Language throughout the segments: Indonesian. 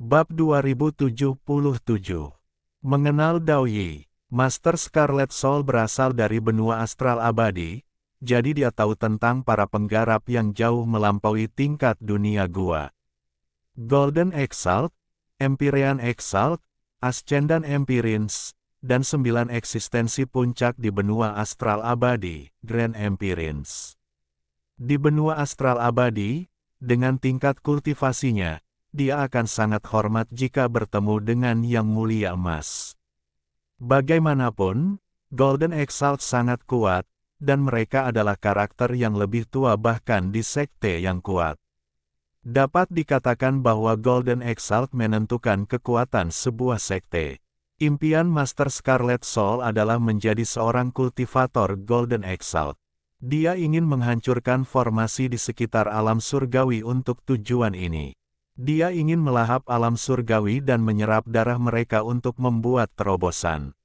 Bab 2077. Mengenal Dao Yi. Master Scarlet Soul berasal dari benua astral abadi, jadi dia tahu tentang para penggarap yang jauh melampaui tingkat dunia gua. Golden Exalt, Empyrean Exalt, Ascendan Empyreans, dan 9 eksistensi puncak di benua astral abadi, Grand Empyreans. Di benua astral abadi, dengan tingkat kultivasinya, dia akan sangat hormat jika bertemu dengan Yang Mulia Emas. Bagaimanapun, Golden Exalt sangat kuat, dan mereka adalah karakter yang lebih tua bahkan di sekte yang kuat. Dapat dikatakan bahwa Golden Exalt menentukan kekuatan sebuah sekte. Impian Master Scarlet Soul adalah menjadi seorang kultivator Golden Exalt. Dia ingin menghancurkan formasi di sekitar alam surgawi untuk tujuan ini. Dia ingin melahap alam surgawi dan menyerap darah mereka untuk membuat terobosan.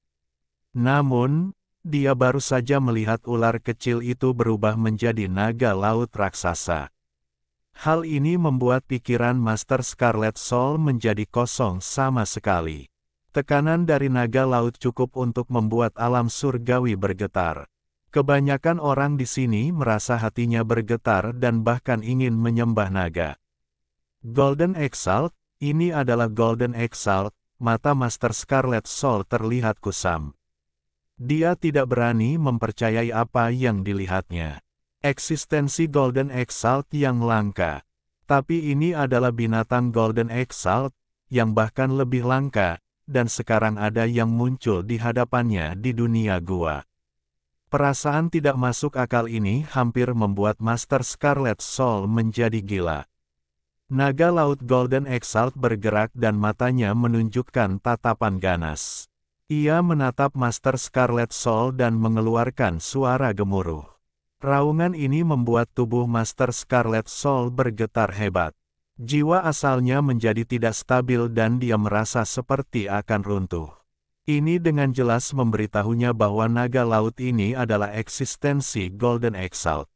Namun, dia baru saja melihat ular kecil itu berubah menjadi naga laut raksasa. Hal ini membuat pikiran Master Scarlet Soul menjadi kosong sama sekali. Tekanan dari naga laut cukup untuk membuat alam surgawi bergetar. Kebanyakan orang di sini merasa hatinya bergetar dan bahkan ingin menyembah naga. Golden Exalt, ini adalah Golden Exalt, mata Master Scarlet Soul terlihat kusam. Dia tidak berani mempercayai apa yang dilihatnya. Eksistensi Golden Exalt yang langka. Tapi ini adalah binatang Golden Exalt, yang bahkan lebih langka, dan sekarang ada yang muncul di hadapannya di dunia gua. Perasaan tidak masuk akal ini hampir membuat Master Scarlet Soul menjadi gila. Naga laut Golden Exalt bergerak dan matanya menunjukkan tatapan ganas. Ia menatap Master Scarlet Soul dan mengeluarkan suara gemuruh. Raungan ini membuat tubuh Master Scarlet Soul bergetar hebat. Jiwa asalnya menjadi tidak stabil dan dia merasa seperti akan runtuh. Ini dengan jelas memberitahunya bahwa naga laut ini adalah eksistensi Golden Exalt.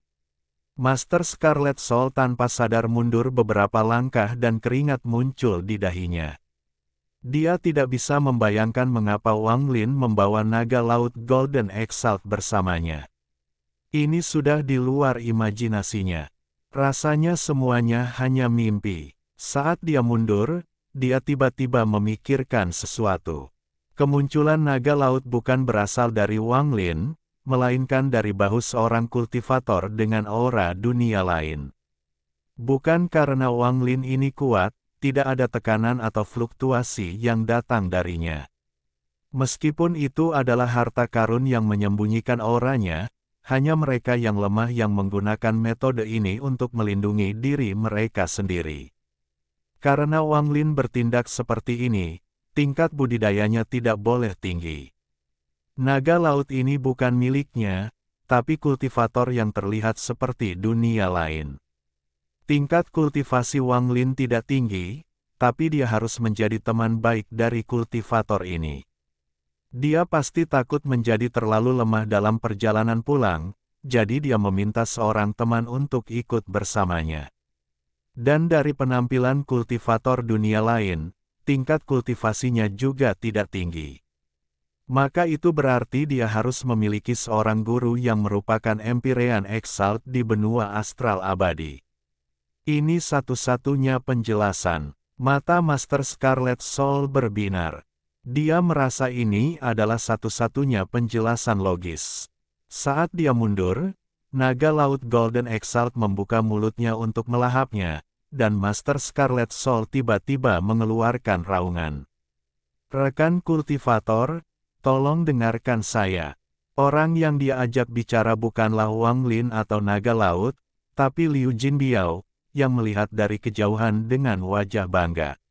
Master Scarlet Soul tanpa sadar mundur beberapa langkah dan keringat muncul di dahinya. Dia tidak bisa membayangkan mengapa Wang Lin membawa naga laut Golden Exalt bersamanya. Ini sudah di luar imajinasinya. Rasanya semuanya hanya mimpi. Saat dia mundur, dia tiba-tiba memikirkan sesuatu. Kemunculan naga laut bukan berasal dari Wang Lin, melainkan dari bahu seorang kultivator dengan aura dunia lain. Bukan karena Wang Lin ini kuat, tidak ada tekanan atau fluktuasi yang datang darinya. Meskipun itu adalah harta karun yang menyembunyikan auranya, hanya mereka yang lemah yang menggunakan metode ini untuk melindungi diri mereka sendiri. Karena Wang Lin bertindak seperti ini, tingkat budidayanya tidak boleh tinggi. Naga laut ini bukan miliknya, tapi kultivator yang terlihat seperti dunia lain. Tingkat kultivasi Wang Lin tidak tinggi, tapi dia harus menjadi teman baik dari kultivator ini. Dia pasti takut menjadi terlalu lemah dalam perjalanan pulang, jadi dia meminta seorang teman untuk ikut bersamanya. Dan dari penampilan kultivator dunia lain, tingkat kultivasinya juga tidak tinggi. Maka itu berarti dia harus memiliki seorang guru yang merupakan Empyrean Exalt di benua astral abadi. Ini satu-satunya penjelasan. Mata Master Scarlet Soul berbinar. Dia merasa ini adalah satu-satunya penjelasan logis. Saat dia mundur, naga laut Golden Exalt membuka mulutnya untuk melahapnya, dan Master Scarlet Soul tiba-tiba mengeluarkan raungan. Rekan kultivator, tolong dengarkan saya. Orang yang dia ajak bicara bukanlah Wang Lin atau naga laut, tapi Liu Jinbiao, yang melihat dari kejauhan dengan wajah bangga.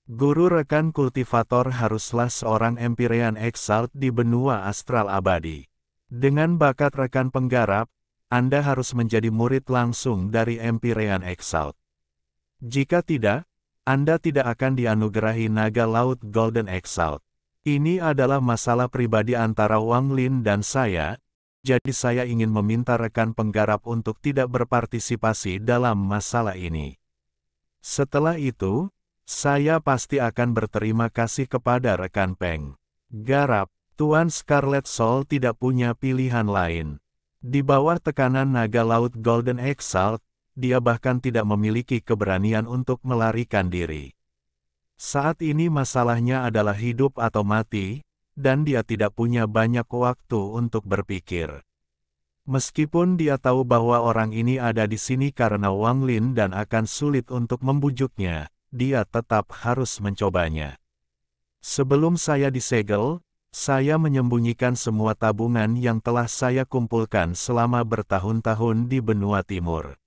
Guru rekan kultivator haruslah seorang Empyrean Exalt di benua astral abadi. Dengan bakat rekan penggarap, Anda harus menjadi murid langsung dari Empyrean Exalt. Jika tidak, Anda tidak akan dianugerahi naga laut Golden Exalt. Ini adalah masalah pribadi antara Wang Lin dan saya, jadi saya ingin meminta rekan penggarap untuk tidak berpartisipasi dalam masalah ini. Setelah itu, Saya pasti akan berterima kasih kepada rekan Peng. Garap, Tuan Scarlet Soul tidak punya pilihan lain. Di bawah tekanan naga laut Golden Exalt, dia bahkan tidak memiliki keberanian untuk melarikan diri. Saat ini masalahnya adalah hidup atau mati, dan dia tidak punya banyak waktu untuk berpikir. Meskipun dia tahu bahwa orang ini ada di sini karena Wang Lin dan akan sulit untuk membujuknya, dia tetap harus mencobanya. Sebelum saya disegel, saya menyembunyikan semua tabungan yang telah saya kumpulkan selama bertahun-tahun di benua timur.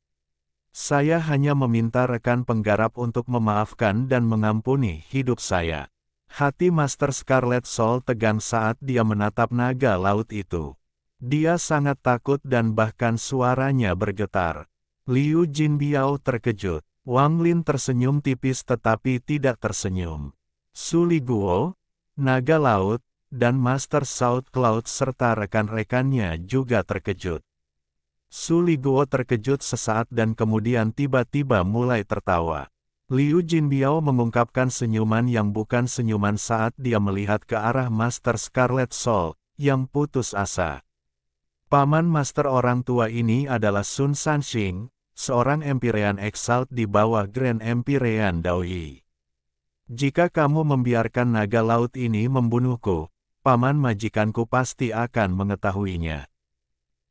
Saya hanya meminta rekan penggarap untuk memaafkan dan mengampuni hidup saya. Hati Master Scarlet Soul tegang saat dia menatap naga laut itu. Dia sangat takut dan bahkan suaranya bergetar. Liu Jinbiao terkejut. Wang Lin tersenyum tipis tetapi tidak tersenyum. Su Liguo, naga laut, dan Master South Cloud serta rekan-rekannya juga terkejut. Su Liguo terkejut sesaat dan kemudian tiba-tiba mulai tertawa. Liu Jinbiao mengungkapkan senyuman yang bukan senyuman saat dia melihat ke arah Master Scarlet Soul, yang putus asa. Paman Master orang tua ini adalah Sun Sanxing, seorang Empyrean Exalt di bawah Grand Empyrean Daoyi. Jika kamu membiarkan naga laut ini membunuhku, paman majikanku pasti akan mengetahuinya.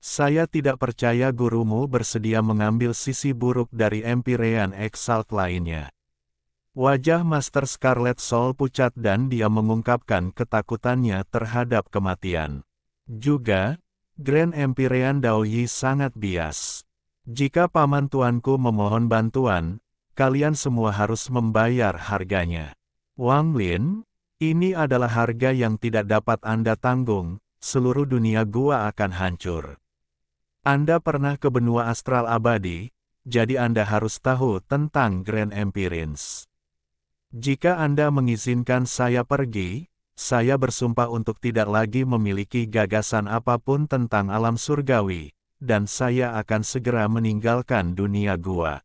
Saya tidak percaya gurumu bersedia mengambil sisi buruk dari Empyrean Exalt lainnya. Wajah Master Scarlet Soul pucat dan dia mengungkapkan ketakutannya terhadap kematian. Juga, Grand Empyrean Daoyi sangat bias. Jika paman tuanku memohon bantuan, kalian semua harus membayar harganya. Wang Lin, ini adalah harga yang tidak dapat Anda tanggung, seluruh dunia gua akan hancur. Anda pernah ke benua astral abadi, jadi Anda harus tahu tentang Grand Empyreans. Jika Anda mengizinkan saya pergi, saya bersumpah untuk tidak lagi memiliki gagasan apapun tentang alam surgawi, dan saya akan segera meninggalkan dunia gua.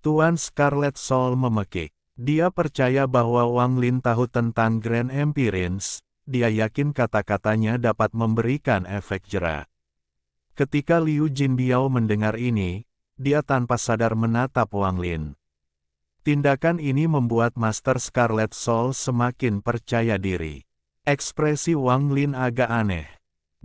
Tuan Scarlet Soul memekik. Dia percaya bahwa Wang Lin tahu tentang Grand Empyreans, dia yakin kata-katanya dapat memberikan efek jera. Ketika Liu Jinbiao mendengar ini, dia tanpa sadar menatap Wang Lin. Tindakan ini membuat Master Scarlet Soul semakin percaya diri. Ekspresi Wang Lin agak aneh.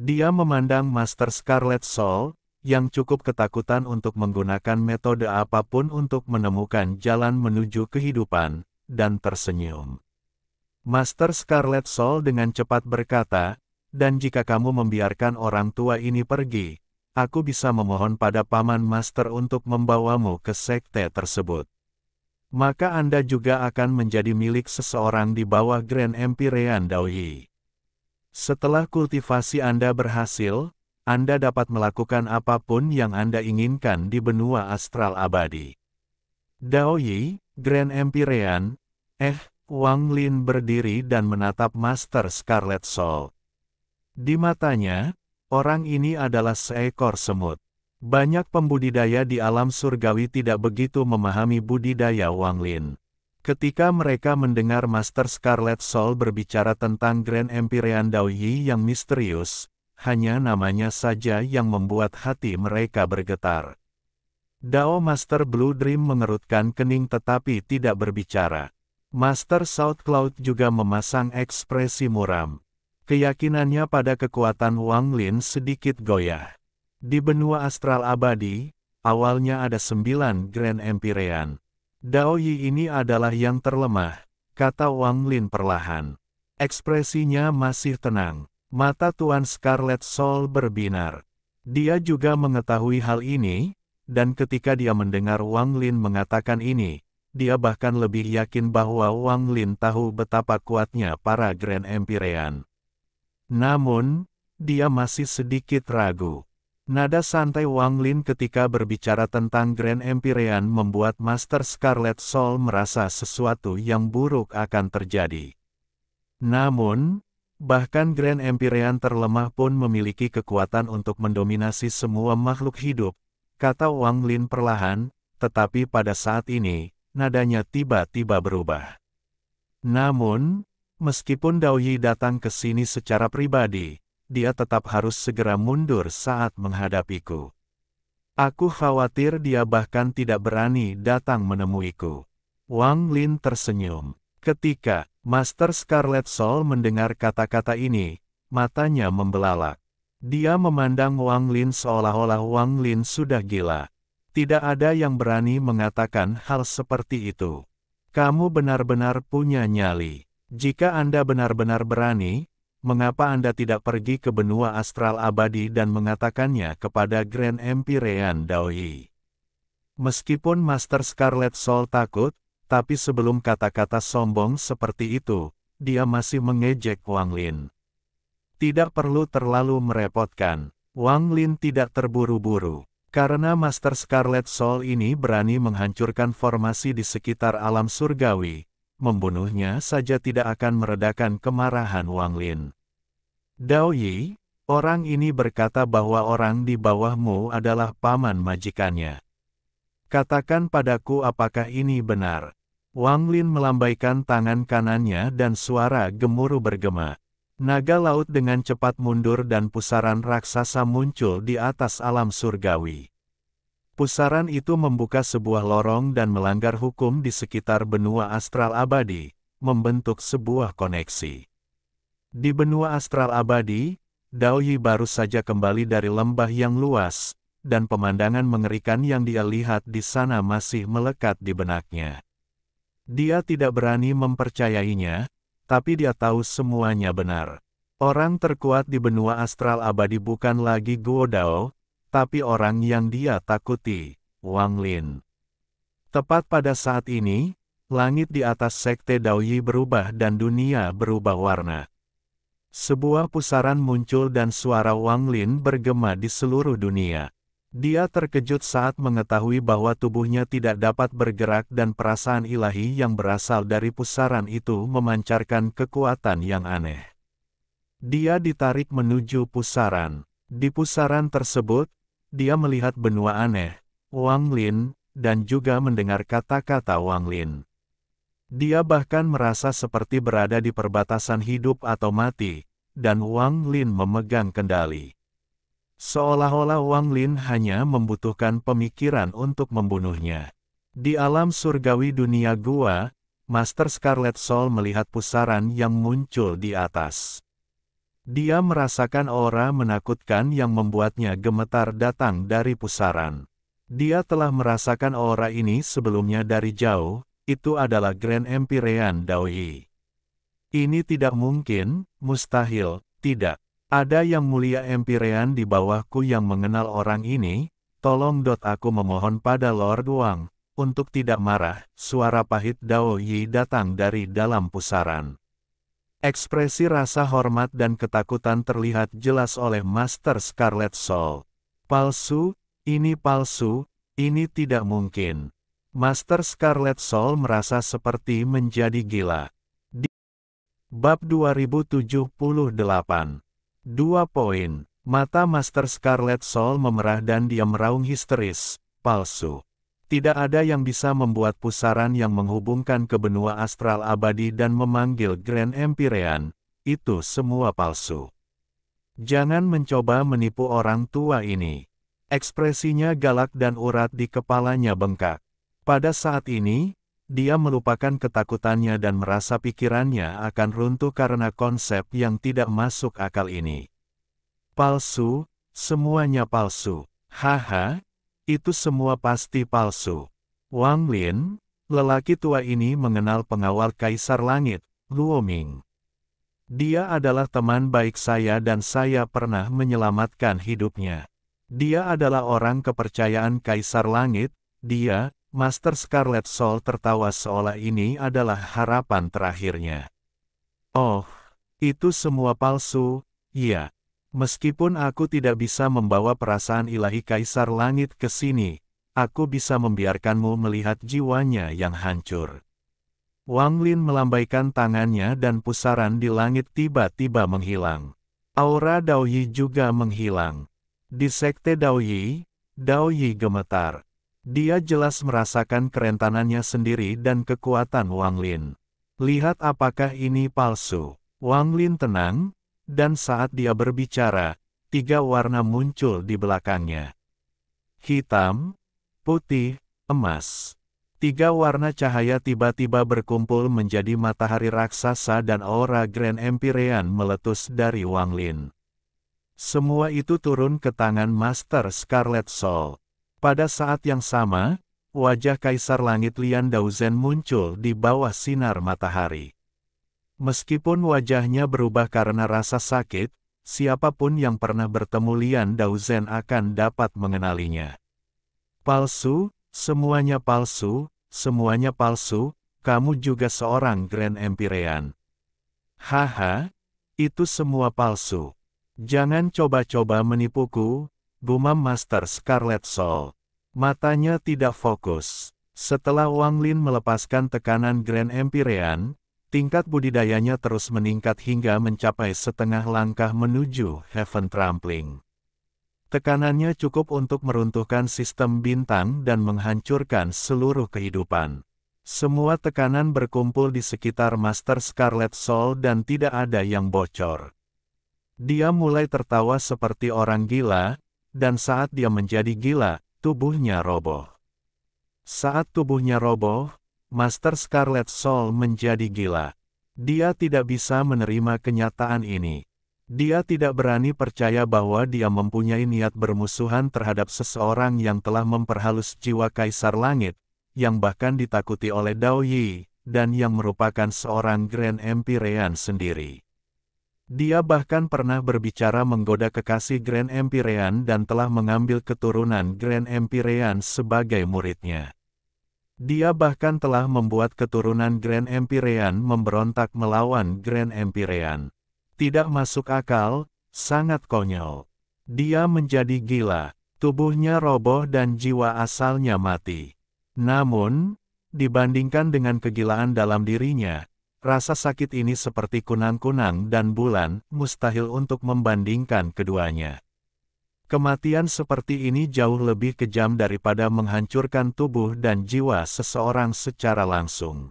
Dia memandang Master Scarlet Soul, yang cukup ketakutan untuk menggunakan metode apapun untuk menemukan jalan menuju kehidupan, dan tersenyum. Master Scarlet Soul dengan cepat berkata, dan jika kamu membiarkan orang tua ini pergi, aku bisa memohon pada Paman Master untuk membawamu ke sekte tersebut. Maka Anda juga akan menjadi milik seseorang di bawah Grand Empyrean Daoyi. Setelah kultivasi Anda berhasil, Anda dapat melakukan apapun yang Anda inginkan di benua astral abadi. Daoyi, Grand Empyrean, Wang Lin berdiri dan menatap Master Scarlet Soul. Di matanya, orang ini adalah seekor semut. Banyak pembudidaya di alam surgawi tidak begitu memahami budidaya Wang Lin. Ketika mereka mendengar Master Scarlet Soul berbicara tentang Grand Empyrean Daoyi yang misterius, hanya namanya saja yang membuat hati mereka bergetar. Dao Master Blue Dream mengerutkan kening tetapi tidak berbicara. Master South Cloud juga memasang ekspresi muram. Keyakinannya pada kekuatan Wang Lin sedikit goyah. Di benua astral abadi, awalnya ada 9 Grand Empyrean. Daoyi ini adalah yang terlemah, kata Wang Lin perlahan. Ekspresinya masih tenang. Mata Tuan Scarlet Soul berbinar. Dia juga mengetahui hal ini, dan ketika dia mendengar Wang Lin mengatakan ini, dia bahkan lebih yakin bahwa Wang Lin tahu betapa kuatnya para Grand Empyrean. Namun, dia masih sedikit ragu. Nada santai Wang Lin ketika berbicara tentang Grand Empyrean membuat Master Scarlet Soul merasa sesuatu yang buruk akan terjadi. Namun, bahkan Grand Empyrean terlemah pun memiliki kekuatan untuk mendominasi semua makhluk hidup, kata Wang Lin perlahan, tetapi pada saat ini, nadanya tiba-tiba berubah. Namun, meskipun Dao Yi datang ke sini secara pribadi, dia tetap harus segera mundur saat menghadapiku. Aku khawatir dia bahkan tidak berani datang menemuiku. Wang Lin tersenyum. Ketika Master Scarlet Soul mendengar kata-kata ini, matanya membelalak. Dia memandang Wang Lin seolah-olah Wang Lin sudah gila. Tidak ada yang berani mengatakan hal seperti itu. Kamu benar-benar punya nyali. Jika Anda benar-benar berani, mengapa Anda tidak pergi ke benua astral abadi dan mengatakannya kepada Grand Empyrean Dao Yi? Meskipun Master Scarlet Soul takut, tapi sebelum kata-kata sombong seperti itu, dia masih mengejek Wang Lin. Tidak perlu terlalu merepotkan. Wang Lin tidak terburu-buru. Karena Master Scarlet Soul ini berani menghancurkan formasi di sekitar alam surgawi, membunuhnya saja tidak akan meredakan kemarahan Wang Lin. Dao Yi, orang ini berkata bahwa orang di bawahmu adalah paman majikannya. Katakan padaku apakah ini benar. Wang Lin melambaikan tangan kanannya dan suara gemuruh bergema. Naga laut dengan cepat mundur dan pusaran raksasa muncul di atas alam surgawi. Pusaran itu membuka sebuah lorong dan melanggar hukum di sekitar benua astral abadi, membentuk sebuah koneksi. Di benua astral abadi, Dao Yi baru saja kembali dari lembah yang luas, dan pemandangan mengerikan yang dia lihat di sana masih melekat di benaknya. Dia tidak berani mempercayainya, tapi dia tahu semuanya benar. Orang terkuat di benua astral abadi bukan lagi Guo Dao, tapi orang yang dia takuti, Wang Lin. Tepat pada saat ini, langit di atas sekte Dao Yi berubah dan dunia berubah warna. Sebuah pusaran muncul dan suara Wang Lin bergema di seluruh dunia. Dia terkejut saat mengetahui bahwa tubuhnya tidak dapat bergerak dan perasaan ilahi yang berasal dari pusaran itu memancarkan kekuatan yang aneh. Dia ditarik menuju pusaran. Di pusaran tersebut, dia melihat benua aneh, Wang Lin, dan juga mendengar kata-kata Wang Lin. Dia bahkan merasa seperti berada di perbatasan hidup atau mati, dan Wang Lin memegang kendali. Seolah-olah Wang Lin hanya membutuhkan pemikiran untuk membunuhnya. Di alam surgawi dunia gua, Master Scarlet Soul melihat pusaran yang muncul di atas. Dia merasakan aura menakutkan yang membuatnya gemetar datang dari pusaran. Dia telah merasakan aura ini sebelumnya dari jauh, itu adalah Grand Empyrean Dao Yi. Ini tidak mungkin, mustahil, tidak. Ada yang mulia Empyrean di bawahku yang mengenal orang ini, tolong aku memohon pada Lord Wang, untuk tidak marah, suara pahit Dao Yi datang dari dalam pusaran. Ekspresi rasa hormat dan ketakutan terlihat jelas oleh Master Scarlet Soul. Palsu, ini tidak mungkin. Master Scarlet Soul merasa seperti menjadi gila. Bab 2078 2 poin. Mata Master Scarlet Soul memerah dan dia meraung histeris. Palsu. Tidak ada yang bisa membuat pusaran yang menghubungkan ke benua astral abadi dan memanggil Grand Empyrean. Itu semua palsu. Jangan mencoba menipu orang tua ini. Ekspresinya galak dan urat di kepalanya bengkak. Pada saat ini, dia melupakan ketakutannya dan merasa pikirannya akan runtuh karena konsep yang tidak masuk akal ini. Palsu, semuanya palsu. Haha, itu semua pasti palsu. Wang Lin, lelaki tua ini mengenal pengawal Kaisar Langit, Luo Ming. Dia adalah teman baik saya dan saya pernah menyelamatkan hidupnya. Dia adalah orang kepercayaan Kaisar Langit, dia, Master Scarlet Soul tertawa seolah ini adalah harapan terakhirnya. Oh, itu semua palsu, ya. Meskipun aku tidak bisa membawa perasaan ilahi Kaisar Langit ke sini, aku bisa membiarkanmu melihat jiwanya yang hancur. Wang Lin melambaikan tangannya dan pusaran di langit tiba-tiba menghilang. Aura Dao Yi juga menghilang. Di sekte Dao Yi gemetar. Dia jelas merasakan kerentanannya sendiri dan kekuatan Wang Lin. Lihat apakah ini palsu. Wang Lin tenang, dan saat dia berbicara, 3 warna muncul di belakangnya. Hitam, putih, emas. 3 warna cahaya tiba-tiba berkumpul menjadi matahari raksasa dan aura Grand Empyrean meletus dari Wang Lin. Semua itu turun ke tangan Master Scarlet Soul. Pada saat yang sama, wajah Kaisar Langit Lian Daozhen muncul di bawah sinar matahari. Meskipun wajahnya berubah karena rasa sakit, siapapun yang pernah bertemu Lian Daozhen akan dapat mengenalinya. Palsu, semuanya palsu, kamu juga seorang Grand Empyrean. Haha, itu semua palsu. Jangan coba-coba menipuku, gumam Master Scarlet Soul. Matanya tidak fokus. Setelah Wang Lin melepaskan tekanan Grand Empyrean, tingkat budidayanya terus meningkat hingga mencapai setengah langkah menuju Heaven Trampling. Tekanannya cukup untuk meruntuhkan sistem bintang dan menghancurkan seluruh kehidupan. Semua tekanan berkumpul di sekitar Master Scarlet Soul dan tidak ada yang bocor. Dia mulai tertawa seperti orang gila, dan saat dia menjadi gila, tubuhnya roboh. Saat tubuhnya roboh, Master Scarlet Soul menjadi gila. Dia tidak bisa menerima kenyataan ini. Dia tidak berani percaya bahwa dia mempunyai niat bermusuhan terhadap seseorang yang telah memperhalus jiwa Kaisar Langit, yang bahkan ditakuti oleh Dao Yi, dan yang merupakan seorang Grand Empyrean sendiri. Dia bahkan pernah berbicara menggoda kekasih Grand Empyrean dan telah mengambil keturunan Grand Empyrean sebagai muridnya. Dia bahkan telah membuat keturunan Grand Empyrean memberontak melawan Grand Empyrean. Tidak masuk akal, sangat konyol. Dia menjadi gila, tubuhnya roboh dan jiwa asalnya mati. Namun, dibandingkan dengan kegilaan dalam dirinya, rasa sakit ini seperti kunang-kunang dan bulan, mustahil untuk membandingkan keduanya. Kematian seperti ini jauh lebih kejam daripada menghancurkan tubuh dan jiwa seseorang secara langsung.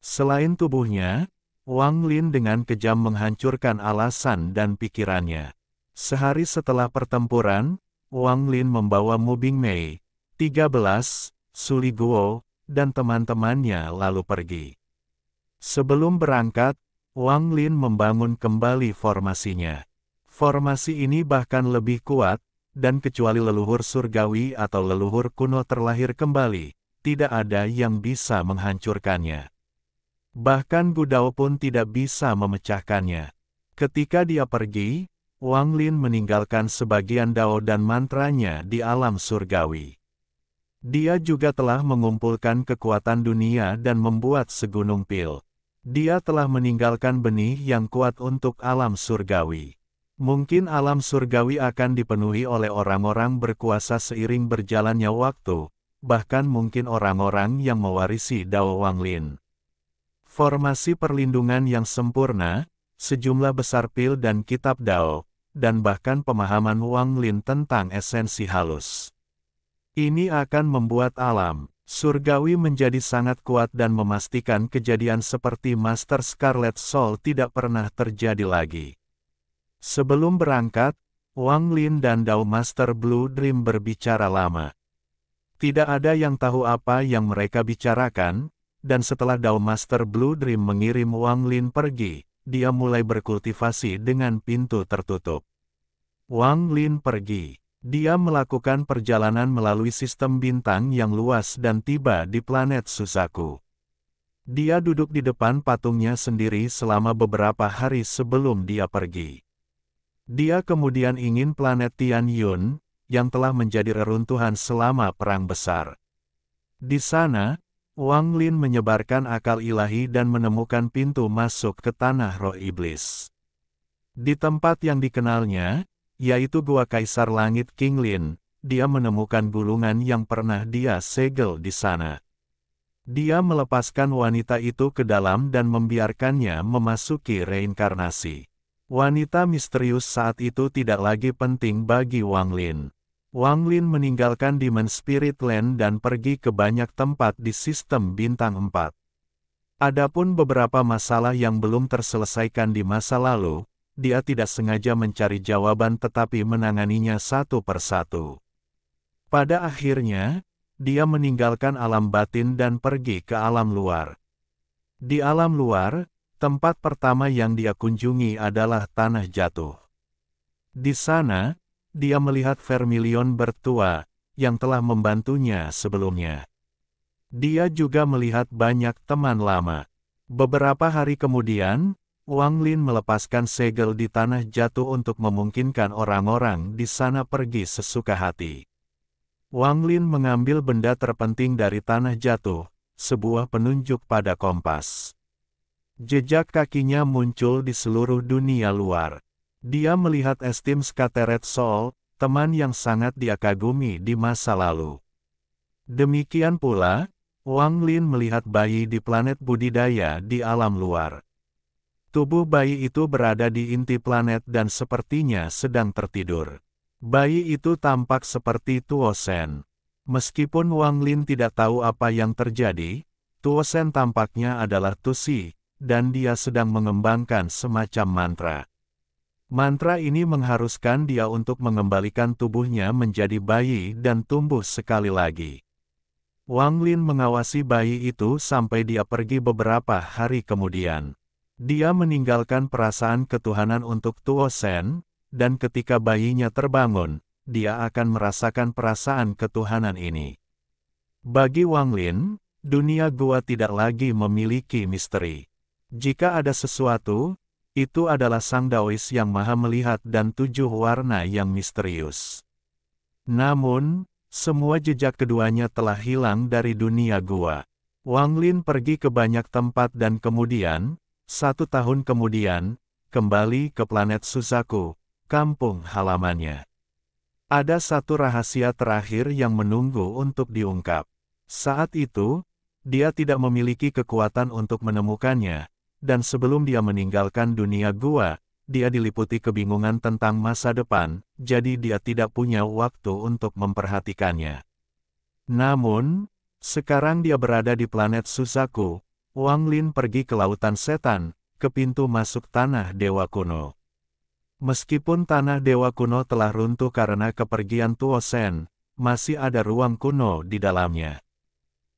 Selain tubuhnya, Wang Lin dengan kejam menghancurkan alasan dan pikirannya. Sehari setelah pertempuran, Wang Lin membawa Mu Bingmei, 13, Suli Guo, dan teman-temannya lalu pergi. Sebelum berangkat, Wang Lin membangun kembali formasinya. Formasi ini bahkan lebih kuat, dan kecuali leluhur surgawi atau leluhur kuno terlahir kembali, tidak ada yang bisa menghancurkannya. Bahkan Gudao pun tidak bisa memecahkannya. Ketika dia pergi, Wang Lin meninggalkan sebagian dao dan mantranya di alam surgawi. Dia juga telah mengumpulkan kekuatan dunia dan membuat segunung pil. Dia telah meninggalkan benih yang kuat untuk alam surgawi. Mungkin alam surgawi akan dipenuhi oleh orang-orang berkuasa seiring berjalannya waktu, bahkan mungkin orang-orang yang mewarisi Dao Wang Lin. Formasi perlindungan yang sempurna, sejumlah besar pil dan kitab Dao, dan bahkan pemahaman Wang Lin tentang esensi halus. Ini akan membuat alam surgawi menjadi sangat kuat dan memastikan kejadian seperti Master Scarlet Soul tidak pernah terjadi lagi. Sebelum berangkat, Wang Lin dan Dao Master Blue Dream berbicara lama. Tidak ada yang tahu apa yang mereka bicarakan, dan setelah Dao Master Blue Dream mengirim Wang Lin pergi, dia mulai berkultivasi dengan pintu tertutup. Wang Lin pergi. Dia melakukan perjalanan melalui sistem bintang yang luas dan tiba di planet Suzaku. Dia duduk di depan patungnya sendiri selama beberapa hari sebelum dia pergi. Dia kemudian ingin planet Tian Yun, yang telah menjadi reruntuhan selama Perang Besar. Di sana, Wang Lin menyebarkan akal ilahi dan menemukan pintu masuk ke tanah roh iblis. Di tempat yang dikenalnya, yaitu Gua Kaisar Langit King Lin, dia menemukan gulungan yang pernah dia segel di sana. Dia melepaskan wanita itu ke dalam dan membiarkannya memasuki reinkarnasi. Wanita misterius saat itu tidak lagi penting bagi Wang Lin. Wang Lin meninggalkan Demon Spirit Land dan pergi ke banyak tempat di sistem bintang 4. Adapun beberapa masalah yang belum terselesaikan di masa lalu, dia tidak sengaja mencari jawaban tetapi menanganinya satu persatu. Pada akhirnya, dia meninggalkan alam batin dan pergi ke alam luar. Di alam luar, tempat pertama yang dia kunjungi adalah Tanah Jatuh. Di sana, dia melihat Vermilion bertua, yang telah membantunya sebelumnya. Dia juga melihat banyak teman lama. Beberapa hari kemudian, Wang Lin melepaskan segel di Tanah Jatuh untuk memungkinkan orang-orang di sana pergi sesuka hati. Wang Lin mengambil benda terpenting dari Tanah Jatuh, sebuah penunjuk pada kompas. Jejak kakinya muncul di seluruh dunia luar. Dia melihat Estim Skateret Sol, teman yang sangat dia kagumi di masa lalu. Demikian pula, Wang Lin melihat bayi di planet budidaya di alam luar. Tubuh bayi itu berada di inti planet dan sepertinya sedang tertidur. Bayi itu tampak seperti Tuo Shen. Meskipun Wang Lin tidak tahu apa yang terjadi, Tuo Shen tampaknya adalah Tusi, dan dia sedang mengembangkan semacam mantra. Mantra ini mengharuskan dia untuk mengembalikan tubuhnya menjadi bayi dan tumbuh sekali lagi. Wang Lin mengawasi bayi itu sampai dia pergi beberapa hari kemudian. Dia meninggalkan perasaan ketuhanan untuk Tuo Shen, dan ketika bayinya terbangun, dia akan merasakan perasaan ketuhanan ini. Bagi Wang Lin, dunia gua tidak lagi memiliki misteri. Jika ada sesuatu, itu adalah Sang Daois yang maha melihat dan 7 warna yang misterius. Namun, semua jejak keduanya telah hilang dari dunia gua. Wang Lin pergi ke banyak tempat dan kemudian, 1 tahun kemudian, kembali ke planet Suzaku, kampung halamannya. Ada satu rahasia terakhir yang menunggu untuk diungkap. Saat itu, dia tidak memiliki kekuatan untuk menemukannya. Dan sebelum dia meninggalkan dunia gua, dia diliputi kebingungan tentang masa depan, jadi dia tidak punya waktu untuk memperhatikannya. Namun, sekarang dia berada di planet Suzaku. Wang Lin pergi ke Lautan Setan, ke pintu masuk Tanah Dewa Kuno. Meskipun Tanah Dewa Kuno telah runtuh karena kepergian Tuo Shen, masih ada ruang kuno di dalamnya.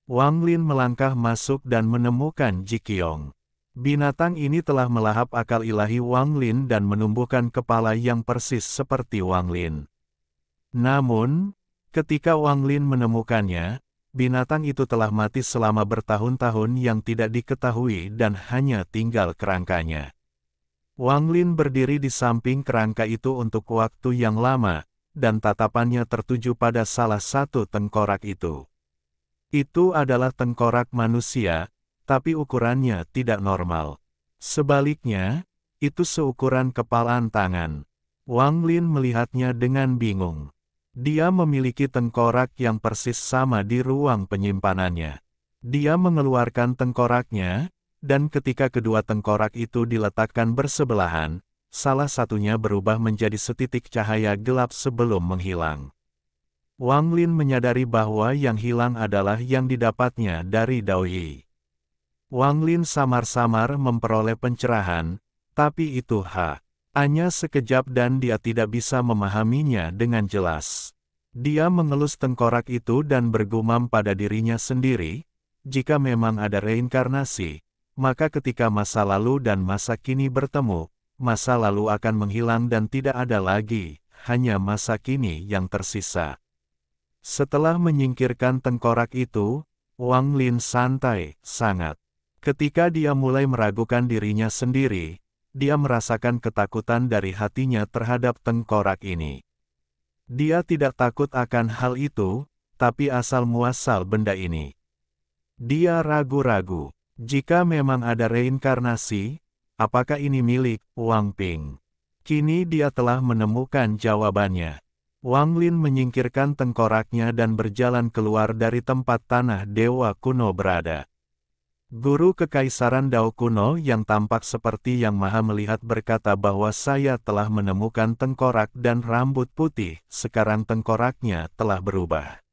Wang Lin melangkah masuk dan menemukan Jiqiong. Binatang ini telah melahap akal ilahi Wang Lin dan menumbuhkan kepala yang persis seperti Wang Lin. Namun, ketika Wang Lin menemukannya, binatang itu telah mati selama bertahun-tahun yang tidak diketahui dan hanya tinggal kerangkanya. Wang Lin berdiri di samping kerangka itu untuk waktu yang lama, dan tatapannya tertuju pada salah satu tengkorak itu. Itu adalah tengkorak manusia, tapi ukurannya tidak normal. Sebaliknya, itu seukuran kepalan tangan. Wang Lin melihatnya dengan bingung. Dia memiliki tengkorak yang persis sama di ruang penyimpanannya. Dia mengeluarkan tengkoraknya, dan ketika kedua tengkorak itu diletakkan bersebelahan, salah satunya berubah menjadi setitik cahaya gelap sebelum menghilang. Wang Lin menyadari bahwa yang hilang adalah yang didapatnya dari Dao Yi. Wang Lin samar-samar memperoleh pencerahan, tapi itu hanya sekejap dan dia tidak bisa memahaminya dengan jelas. Dia mengelus tengkorak itu dan bergumam pada dirinya sendiri, jika memang ada reinkarnasi, maka ketika masa lalu dan masa kini bertemu, masa lalu akan menghilang dan tidak ada lagi, hanya masa kini yang tersisa. Setelah menyingkirkan tengkorak itu, Wang Lin santai, sangat. Ketika dia mulai meragukan dirinya sendiri, dia merasakan ketakutan dari hatinya terhadap tengkorak ini. Dia tidak takut akan hal itu, tapi asal-muasal benda ini. Dia ragu-ragu, jika memang ada reinkarnasi, apakah ini milik Wang Ping? Kini dia telah menemukan jawabannya. Wang Lin menyingkirkan tengkoraknya dan berjalan keluar dari tempat Tanah Dewa Kuno berada. Guru Kekaisaran Dao kuno yang tampak seperti Yang Maha Melihat berkata bahwa saya telah menemukan tengkorak dan rambut putih, sekarang tengkoraknya telah berubah.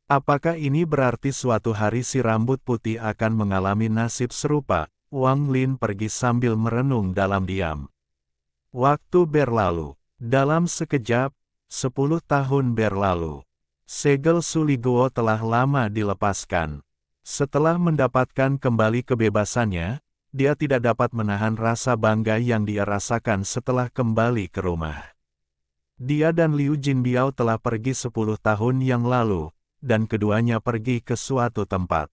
Apakah ini berarti suatu hari si rambut putih akan mengalami nasib serupa? Wang Lin pergi sambil merenung dalam diam. Waktu berlalu. Dalam sekejap, 10 tahun berlalu. Segel Suliguo telah lama dilepaskan. Setelah mendapatkan kembali kebebasannya, dia tidak dapat menahan rasa bangga yang dia rasakan setelah kembali ke rumah. Dia dan Liu Jinbiao telah pergi 10 tahun yang lalu, dan keduanya pergi ke suatu tempat.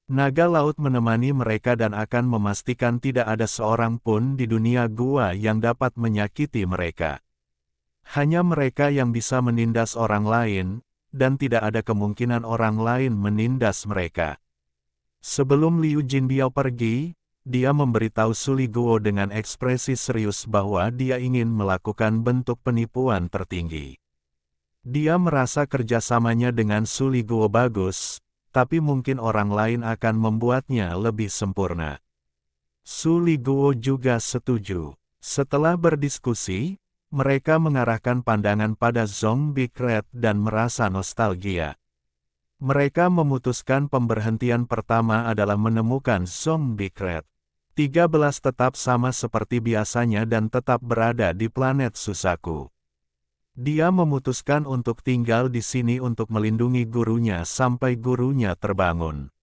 Naga laut menemani mereka dan akan memastikan tidak ada seorang pun di dunia gua yang dapat menyakiti mereka. Hanya mereka yang bisa menindas orang lain, dan tidak ada kemungkinan orang lain menindas mereka. Sebelum Liu Jinbiao pergi, dia memberitahu Suliguo dengan ekspresi serius bahwa dia ingin melakukan bentuk penipuan tertinggi. Dia merasa kerjasamanya dengan Suliguo bagus, tapi mungkin orang lain akan membuatnya lebih sempurna. Suliguo juga setuju. Setelah berdiskusi, mereka mengarahkan pandangan pada Zhong Bikret dan merasa nostalgia. Mereka memutuskan pemberhentian pertama adalah menemukan Zhong Bikret. 13 tetap sama seperti biasanya dan tetap berada di planet Susaku. Dia memutuskan untuk tinggal di sini untuk melindungi gurunya sampai gurunya terbangun.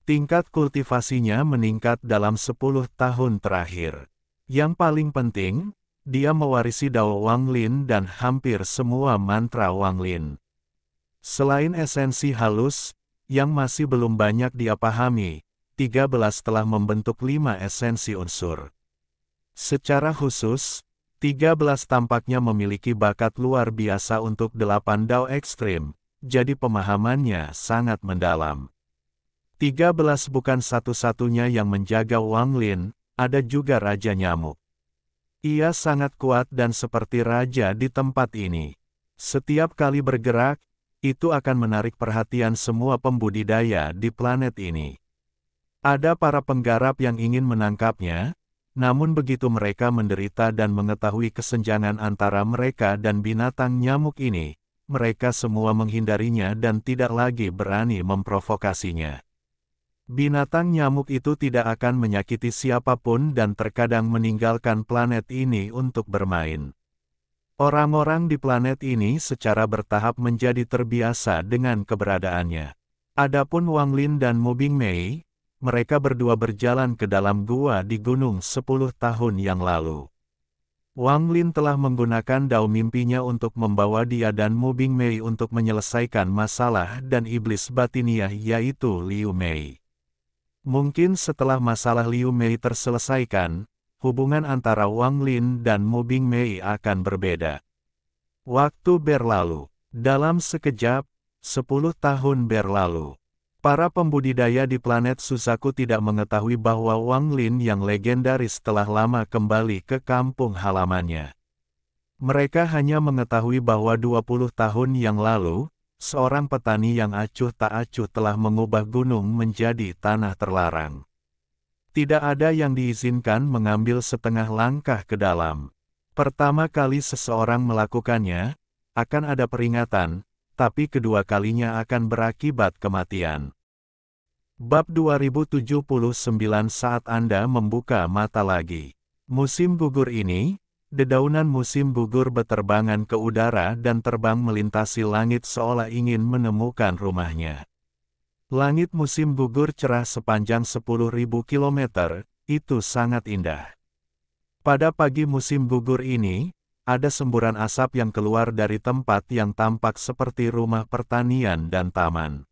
Tingkat kultivasinya meningkat dalam 10 tahun terakhir. Yang paling penting, dia mewarisi Dao Wang Lin dan hampir semua mantra Wang Lin. Selain esensi halus, yang masih belum banyak dia pahami, 13 telah membentuk 5 esensi unsur. Secara khusus, 13 tampaknya memiliki bakat luar biasa untuk 8 Dao ekstrim, jadi pemahamannya sangat mendalam. 13 bukan satu-satunya yang menjaga Wang Lin, ada juga Raja Nyamuk. Ia sangat kuat dan seperti raja di tempat ini. Setiap kali bergerak, itu akan menarik perhatian semua pembudidaya di planet ini. Ada para penggarap yang ingin menangkapnya, namun begitu mereka menderita dan mengetahui kesenjangan antara mereka dan binatang nyamuk ini, mereka semua menghindarinya dan tidak lagi berani memprovokasinya. Binatang nyamuk itu tidak akan menyakiti siapapun dan terkadang meninggalkan planet ini untuk bermain. Orang-orang di planet ini secara bertahap menjadi terbiasa dengan keberadaannya. Adapun Wang Lin dan Mu Bingmei, mereka berdua berjalan ke dalam gua di gunung 10 tahun yang lalu. Wang Lin telah menggunakan dao mimpinya untuk membawa dia dan Mu Bingmei untuk menyelesaikan masalah dan iblis batiniah yaitu Liu Mei. Mungkin setelah masalah Liu Mei terselesaikan, hubungan antara Wang Lin dan Mu Bingmei akan berbeda. Waktu berlalu. Dalam sekejap, 10 tahun berlalu. Para pembudidaya di planet Susaku tidak mengetahui bahwa Wang Lin yang legendaris telah lama kembali ke kampung halamannya. Mereka hanya mengetahui bahwa 20 tahun yang lalu, seorang petani yang acuh tak acuh telah mengubah gunung menjadi tanah terlarang. Tidak ada yang diizinkan mengambil setengah langkah ke dalam. Pertama kali seseorang melakukannya, akan ada peringatan, tapi kedua kalinya akan berakibat kematian. Bab 2079 saat Anda membuka mata lagi. Musim gugur ini, dedaunan musim gugur berterbangan ke udara dan terbang melintasi langit seolah ingin menemukan rumahnya. Langit musim gugur cerah sepanjang 10.000 kilometer, itu sangat indah. Pada pagi musim gugur ini, ada semburan asap yang keluar dari tempat yang tampak seperti rumah pertanian dan taman.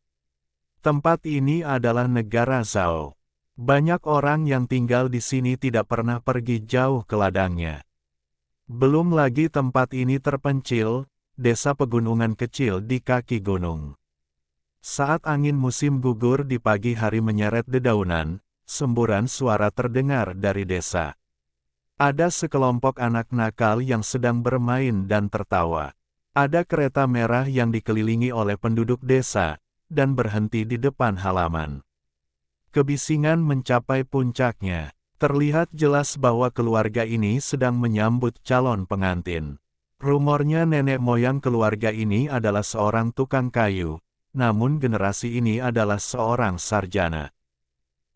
Tempat ini adalah negara Zhao. Banyak orang yang tinggal di sini tidak pernah pergi jauh ke ladangnya. Belum lagi tempat ini terpencil, desa pegunungan kecil di kaki gunung. Saat angin musim gugur di pagi hari menyeret dedaunan, semburan suara terdengar dari desa. Ada sekelompok anak nakal yang sedang bermain dan tertawa. Ada kereta merah yang dikelilingi oleh penduduk desa, dan berhenti di depan halaman. Kebisingan mencapai puncaknya. Terlihat jelas bahwa keluarga ini sedang menyambut calon pengantin. Rumornya nenek moyang keluarga ini adalah seorang tukang kayu, namun generasi ini adalah seorang sarjana.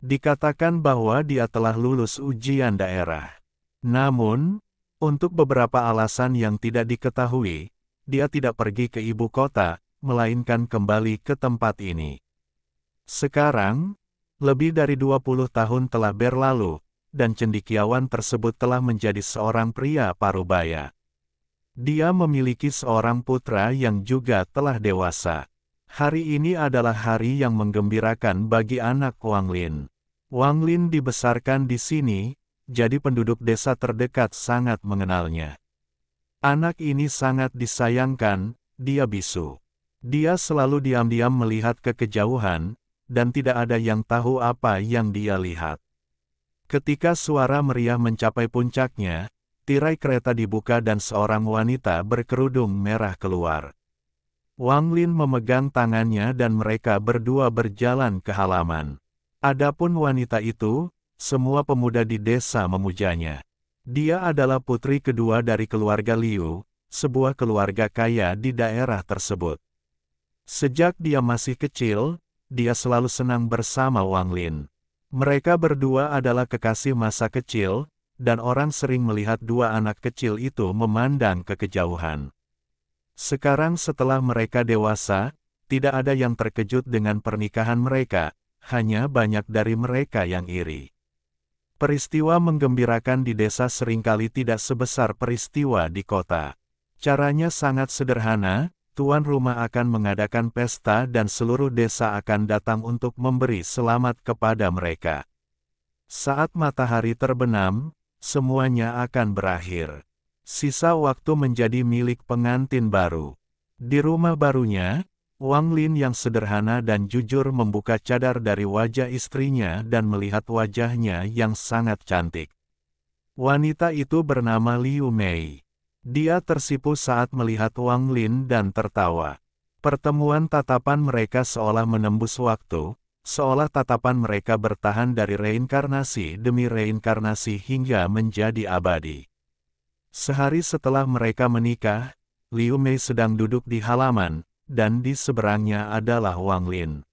Dikatakan bahwa dia telah lulus ujian daerah. Namun, untuk beberapa alasan yang tidak diketahui, dia tidak pergi ke ibu kota, melainkan kembali ke tempat ini. Sekarang, lebih dari 20 tahun telah berlalu, dan cendekiawan tersebut telah menjadi seorang pria parubaya. Dia memiliki seorang putra yang juga telah dewasa. Hari ini adalah hari yang menggembirakan bagi anak Wang Lin. Wang Lin dibesarkan di sini, jadi penduduk desa terdekat sangat mengenalnya. Anak ini sangat disayangkan, dia bisu. Dia selalu diam-diam melihat ke kejauhan, dan tidak ada yang tahu apa yang dia lihat. Ketika suara meriah mencapai puncaknya, tirai kereta dibuka dan seorang wanita berkerudung merah keluar. Wang Lin memegang tangannya dan mereka berdua berjalan ke halaman. Adapun wanita itu, semua pemuda di desa memujanya. Dia adalah putri kedua dari keluarga Liu, sebuah keluarga kaya di daerah tersebut. Sejak dia masih kecil, dia selalu senang bersama Wang Lin. Mereka berdua adalah kekasih masa kecil, dan orang sering melihat dua anak kecil itu memandang ke kejauhan. Sekarang setelah mereka dewasa, tidak ada yang terkejut dengan pernikahan mereka, hanya banyak dari mereka yang iri. Peristiwa menggembirakan di desa seringkali tidak sebesar peristiwa di kota. Caranya sangat sederhana. Tuan rumah akan mengadakan pesta dan seluruh desa akan datang untuk memberi selamat kepada mereka. Saat matahari terbenam, semuanya akan berakhir. Sisa waktu menjadi milik pengantin baru. Di rumah barunya, Wang Lin yang sederhana dan jujur membuka cadar dari wajah istrinya dan melihat wajahnya yang sangat cantik. Wanita itu bernama Liu Mei. Dia tersipu saat melihat Wang Lin dan tertawa. Pertemuan tatapan mereka seolah menembus waktu, seolah tatapan mereka bertahan dari reinkarnasi demi reinkarnasi hingga menjadi abadi. Sehari setelah mereka menikah, Liu Mei sedang duduk di halaman, dan di seberangnya adalah Wang Lin.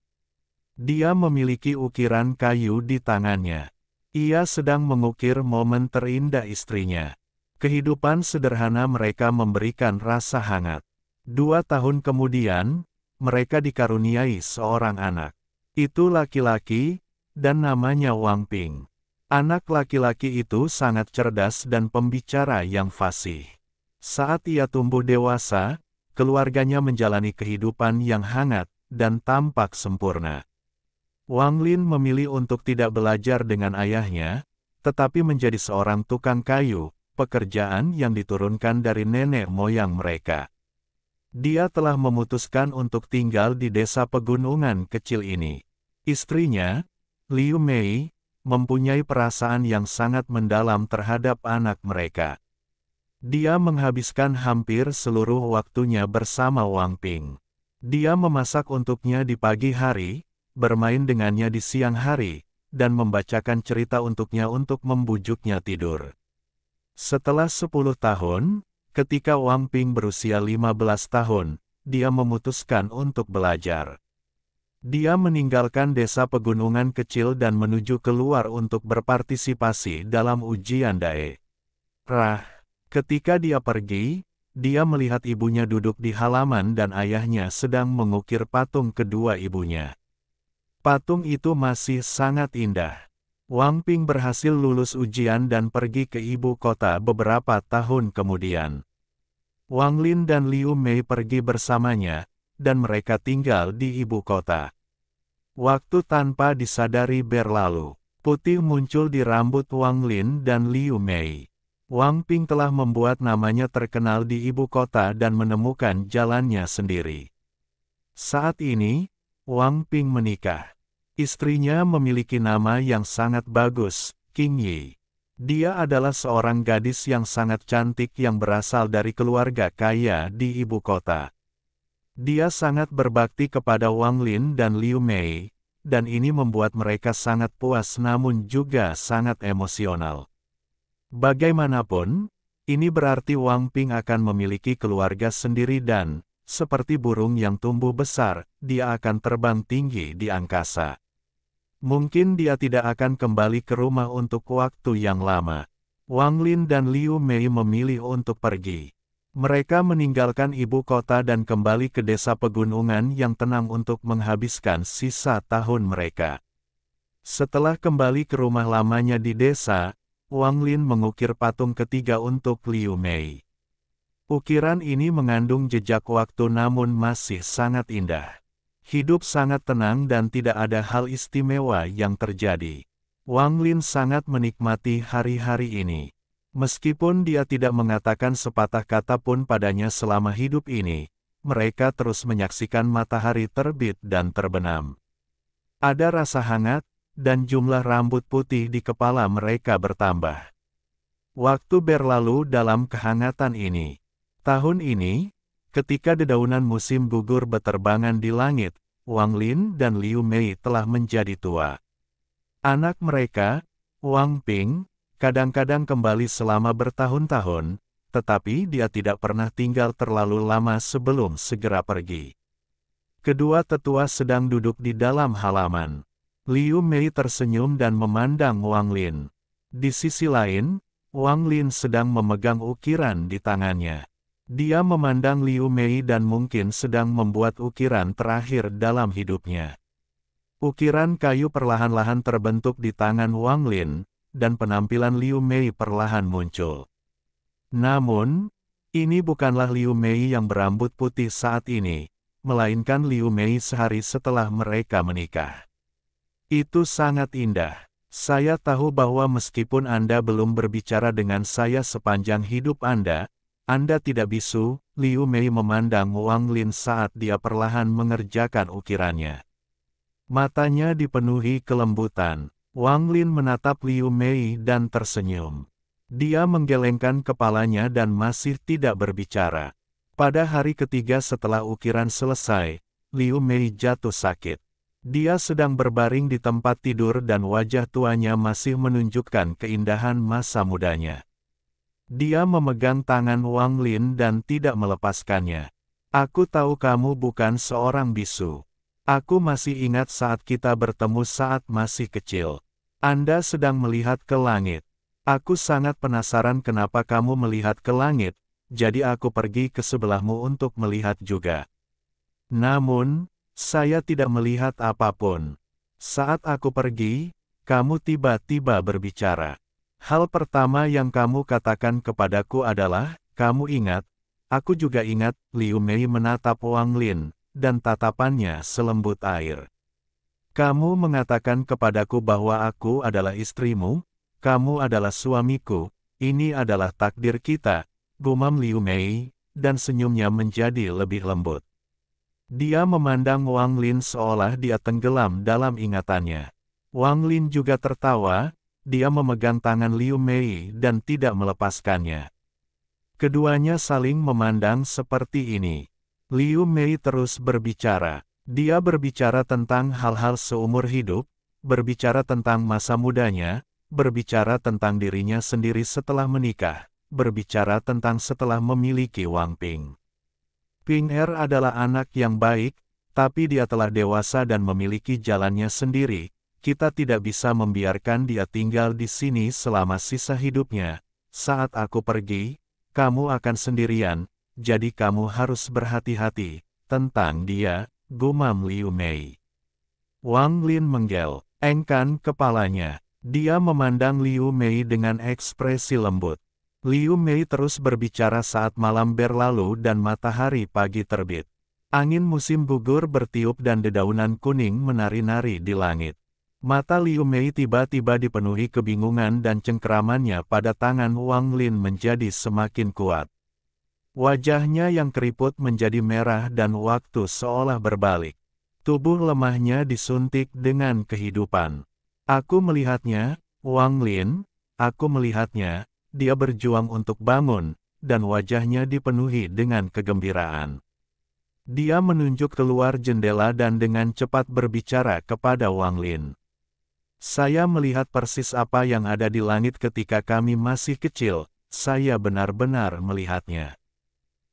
Dia memiliki ukiran kayu di tangannya. Ia sedang mengukir momen terindah istrinya. Kehidupan sederhana mereka memberikan rasa hangat. 2 tahun kemudian, mereka dikaruniai seorang anak. Itu laki-laki, dan namanya Wang Ping. Anak laki-laki itu sangat cerdas dan pembicara yang fasih. Saat ia tumbuh dewasa, keluarganya menjalani kehidupan yang hangat, dan tampak sempurna. Wang Lin memilih untuk tidak belajar dengan ayahnya, tetapi menjadi seorang tukang kayu, pekerjaan yang diturunkan dari nenek moyang mereka. Dia telah memutuskan untuk tinggal di desa pegunungan kecil ini. Istrinya, Liu Mei, mempunyai perasaan yang sangat mendalam terhadap anak mereka. Dia menghabiskan hampir seluruh waktunya bersama Wang Ping. Dia memasak untuknya di pagi hari, bermain dengannya di siang hari, dan membacakan cerita untuknya untuk membujuknya tidur. Setelah 10 tahun, ketika Wang Ping berusia 15 tahun, dia memutuskan untuk belajar. Dia meninggalkan desa pegunungan kecil dan menuju keluar untuk berpartisipasi dalam ujian daerah. Ketika dia pergi, dia melihat ibunya duduk di halaman dan ayahnya sedang mengukir patung kedua ibunya. Patung itu masih sangat indah. Wang Ping berhasil lulus ujian dan pergi ke ibu kota beberapa tahun kemudian. Wang Lin dan Liu Mei pergi bersamanya, dan mereka tinggal di ibu kota. Waktu tanpa disadari berlalu. Putih muncul di rambut Wang Lin dan Liu Mei. Wang Ping telah membuat namanya terkenal di ibu kota dan menemukan jalannya sendiri. Saat ini, Wang Ping menikah. Istrinya memiliki nama yang sangat bagus, Qing Yi. Dia adalah seorang gadis yang sangat cantik yang berasal dari keluarga kaya di ibu kota. Dia sangat berbakti kepada Wang Lin dan Liu Mei, dan ini membuat mereka sangat puas namun juga sangat emosional. Bagaimanapun, ini berarti Wang Ping akan memiliki keluarga sendiri dan, seperti burung yang tumbuh besar, dia akan terbang tinggi di angkasa. Mungkin dia tidak akan kembali ke rumah untuk waktu yang lama. Wang Lin dan Liu Mei memilih untuk pergi. Mereka meninggalkan ibu kota dan kembali ke desa pegunungan yang tenang untuk menghabiskan sisa tahun mereka. Setelah kembali ke rumah lamanya di desa, Wang Lin mengukir patung ketiga untuk Liu Mei. Ukiran ini mengandung jejak waktu namun masih sangat indah. Hidup sangat tenang dan tidak ada hal istimewa yang terjadi. Wang Lin sangat menikmati hari-hari ini. Meskipun dia tidak mengatakan sepatah kata pun padanya selama hidup ini, mereka terus menyaksikan matahari terbit dan terbenam. Ada rasa hangat, dan jumlah rambut putih di kepala mereka bertambah. Waktu berlalu dalam kehangatan ini. Tahun ini, ketika dedaunan musim gugur beterbangan di langit, Wang Lin dan Liu Mei telah menjadi tua. Anak mereka, Wang Ping, kadang-kadang kembali selama bertahun-tahun, tetapi dia tidak pernah tinggal terlalu lama sebelum segera pergi. Kedua tetua sedang duduk di dalam halaman. Liu Mei tersenyum dan memandang Wang Lin. Di sisi lain, Wang Lin sedang memegang ukiran di tangannya. Dia memandang Liu Mei dan mungkin sedang membuat ukiran terakhir dalam hidupnya. Ukiran kayu perlahan-lahan terbentuk di tangan Wang Lin, dan penampilan Liu Mei perlahan muncul. Namun, ini bukanlah Liu Mei yang berambut putih saat ini, melainkan Liu Mei sehari setelah mereka menikah. Itu sangat indah. Saya tahu bahwa meskipun Anda belum berbicara dengan saya sepanjang hidup Anda tidak bisu. Liu Mei memandang Wang Lin saat dia perlahan mengerjakan ukirannya. Matanya dipenuhi kelembutan. Wang Lin menatap Liu Mei dan tersenyum. Dia menggelengkan kepalanya dan masih tidak berbicara. Pada hari ketiga setelah ukiran selesai, Liu Mei jatuh sakit. Dia sedang berbaring di tempat tidur dan wajah tuanya masih menunjukkan keindahan masa mudanya. Dia memegang tangan Wang Lin dan tidak melepaskannya. Aku tahu kamu bukan seorang bisu. Aku masih ingat saat kita bertemu saat masih kecil. Anda sedang melihat ke langit. Aku sangat penasaran kenapa kamu melihat ke langit, jadi aku pergi ke sebelahmu untuk melihat juga. Namun, saya tidak melihat apapun. Saat aku pergi, kamu tiba-tiba berbicara. Hal pertama yang kamu katakan kepadaku adalah, kamu ingat, aku juga ingat. Liu Mei menatap Wang Lin, dan tatapannya selembut air. Kamu mengatakan kepadaku bahwa aku adalah istrimu, kamu adalah suamiku, ini adalah takdir kita, gumam Liu Mei, dan senyumnya menjadi lebih lembut. Dia memandang Wang Lin seolah dia tenggelam dalam ingatannya. Wang Lin juga tertawa, dia memegang tangan Liu Mei dan tidak melepaskannya. Keduanya saling memandang seperti ini. Liu Mei terus berbicara. Dia berbicara tentang hal-hal seumur hidup, berbicara tentang masa mudanya, berbicara tentang dirinya sendiri setelah menikah, berbicara tentang setelah memiliki Wang Ping. Ping Er adalah anak yang baik, tapi dia telah dewasa dan memiliki jalannya sendiri. Kita tidak bisa membiarkan dia tinggal di sini selama sisa hidupnya. Saat aku pergi, kamu akan sendirian, jadi kamu harus berhati-hati tentang dia, gumam Liu Mei. Wang Lin menggelengkan kepalanya. Dia memandang Liu Mei dengan ekspresi lembut. Liu Mei terus berbicara saat malam berlalu dan matahari pagi terbit. Angin musim gugur bertiup dan dedaunan kuning menari-nari di langit. Mata Liu Mei tiba-tiba dipenuhi kebingungan dan cengkeramannya pada tangan Wang Lin menjadi semakin kuat. Wajahnya yang keriput menjadi merah dan waktu seolah berbalik. Tubuh lemahnya disuntik dengan kehidupan. Aku melihatnya, Wang Lin, aku melihatnya. Dia berjuang untuk bangun, dan wajahnya dipenuhi dengan kegembiraan. Dia menunjuk keluar jendela dan dengan cepat berbicara kepada Wang Lin. Saya melihat persis apa yang ada di langit ketika kami masih kecil, saya benar-benar melihatnya.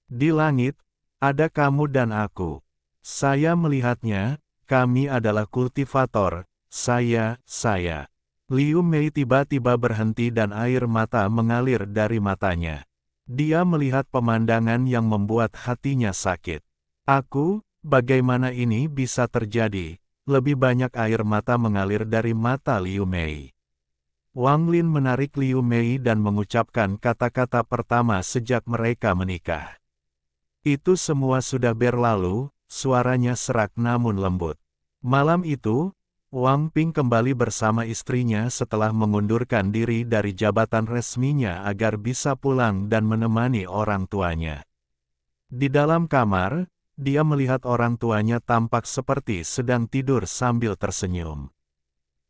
Di langit, ada kamu dan aku. Saya melihatnya, kami adalah kultivator, saya. Liu Mei tiba-tiba berhenti dan air mata mengalir dari matanya. Dia melihat pemandangan yang membuat hatinya sakit. Bagaimana ini bisa terjadi? Lebih banyak air mata mengalir dari mata Liu Mei. Wang Lin menarik Liu Mei dan mengucapkan kata-kata pertama sejak mereka menikah. Itu semua sudah berlalu, suaranya serak namun lembut. Malam itu, Wang Ping kembali bersama istrinya setelah mengundurkan diri dari jabatan resminya agar bisa pulang dan menemani orang tuanya. Di dalam kamar, dia melihat orang tuanya tampak seperti sedang tidur sambil tersenyum.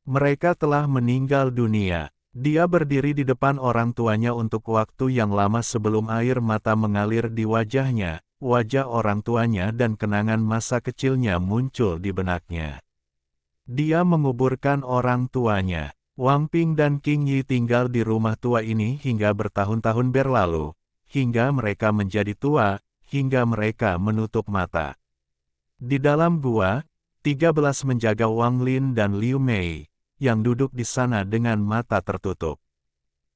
Mereka telah meninggal dunia. Dia berdiri di depan orang tuanya untuk waktu yang lama sebelum air mata mengalir di wajahnya, wajah orang tuanya dan kenangan masa kecilnya muncul di benaknya. Dia menguburkan orang tuanya. Wang Ping dan Qing Yi tinggal di rumah tua ini hingga bertahun-tahun berlalu, hingga mereka menjadi tua, hingga mereka menutup mata. Di dalam gua, 13 menjaga Wang Lin dan Liu Mei, yang duduk di sana dengan mata tertutup.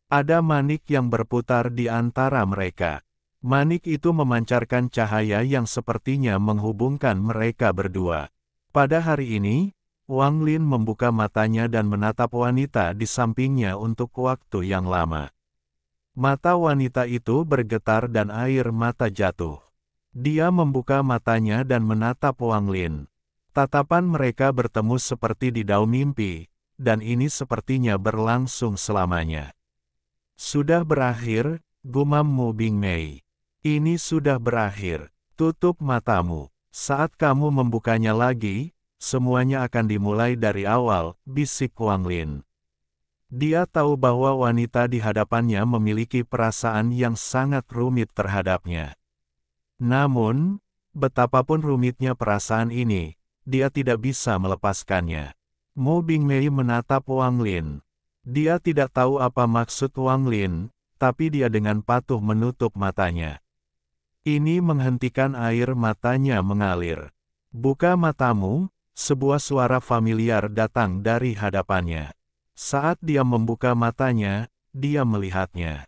Ada manik yang berputar di antara mereka. Manik itu memancarkan cahaya yang sepertinya menghubungkan mereka berdua. Pada hari ini, Wang Lin membuka matanya dan menatap wanita di sampingnya untuk waktu yang lama. Mata wanita itu bergetar dan air mata jatuh. Dia membuka matanya dan menatap Wang Lin. Tatapan mereka bertemu seperti di daun mimpi, dan ini sepertinya berlangsung selamanya. Sudah berakhir, gumam Mu Bingmei. Ini sudah berakhir. Tutup matamu. Saat kamu membukanya lagi, semuanya akan dimulai dari awal, bisik Wang Lin. Dia tahu bahwa wanita di hadapannya memiliki perasaan yang sangat rumit terhadapnya. Namun, betapapun rumitnya perasaan ini, dia tidak bisa melepaskannya. Mu Bingmei menatap Wang Lin. Dia tidak tahu apa maksud Wang Lin, tapi dia dengan patuh menutup matanya. Ini menghentikan air matanya mengalir. Buka matamu. Sebuah suara familiar datang dari hadapannya. Saat dia membuka matanya, dia melihatnya.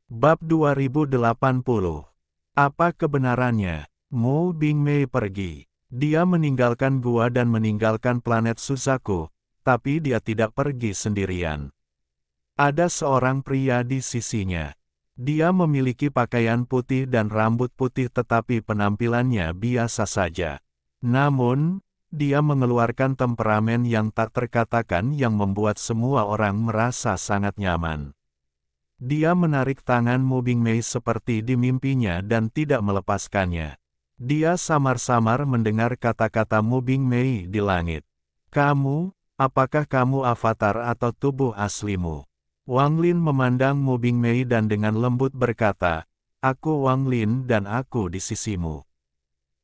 Bab 2080. Apa kebenarannya? Mu Bingmei pergi. Dia meninggalkan gua dan meninggalkan planet Suzaku, tapi dia tidak pergi sendirian. Ada seorang pria di sisinya. Dia memiliki pakaian putih dan rambut putih tetapi penampilannya biasa saja. Namun, dia mengeluarkan temperamen yang tak terkatakan yang membuat semua orang merasa sangat nyaman. Dia menarik tangan Mu Bingmei seperti di mimpinya dan tidak melepaskannya. Dia samar-samar mendengar kata-kata Mu Bingmei di langit. Apakah kamu avatar atau tubuh aslimu? Wang Lin memandang Mu Bingmei dan dengan lembut berkata, aku Wang Lin dan aku di sisimu.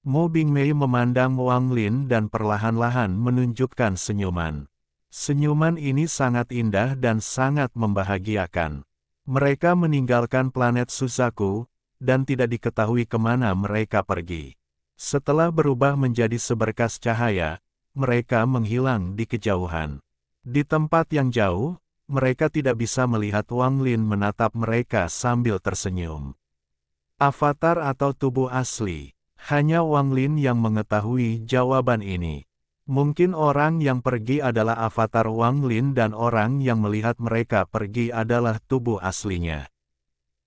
Mu Bingmei memandang Wang Lin dan perlahan-lahan menunjukkan senyuman. Senyuman ini sangat indah dan sangat membahagiakan. Mereka meninggalkan planet Suzaku, dan tidak diketahui kemana mereka pergi. Setelah berubah menjadi seberkas cahaya, mereka menghilang di kejauhan. Di tempat yang jauh, mereka tidak bisa melihat Wang Lin menatap mereka sambil tersenyum. Avatar atau tubuh asli? Hanya Wang Lin yang mengetahui jawaban ini. Mungkin orang yang pergi adalah avatar Wang Lin dan orang yang melihat mereka pergi adalah tubuh aslinya.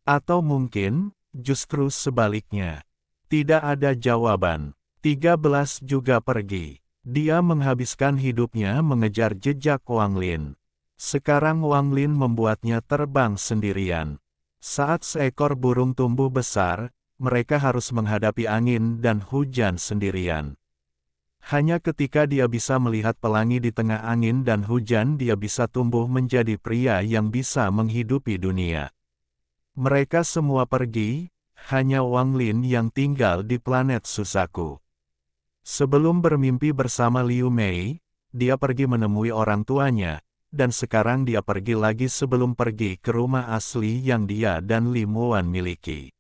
Atau mungkin, justru sebaliknya. Tidak ada jawaban. 13 juga pergi. Dia menghabiskan hidupnya mengejar jejak Wang Lin. Sekarang Wang Lin membuatnya terbang sendirian. Saat seekor burung tumbuh besar, mereka harus menghadapi angin dan hujan sendirian. Hanya ketika dia bisa melihat pelangi di tengah angin dan hujan dia bisa tumbuh menjadi pria yang bisa menghidupi dunia. Mereka semua pergi, Hanya Wang Lin yang tinggal di planet Susaku. Sebelum bermimpi bersama Liu Mei, dia pergi menemui orang tuanya, dan sekarang dia pergi lagi sebelum pergi ke rumah asli yang dia dan Li Muan miliki.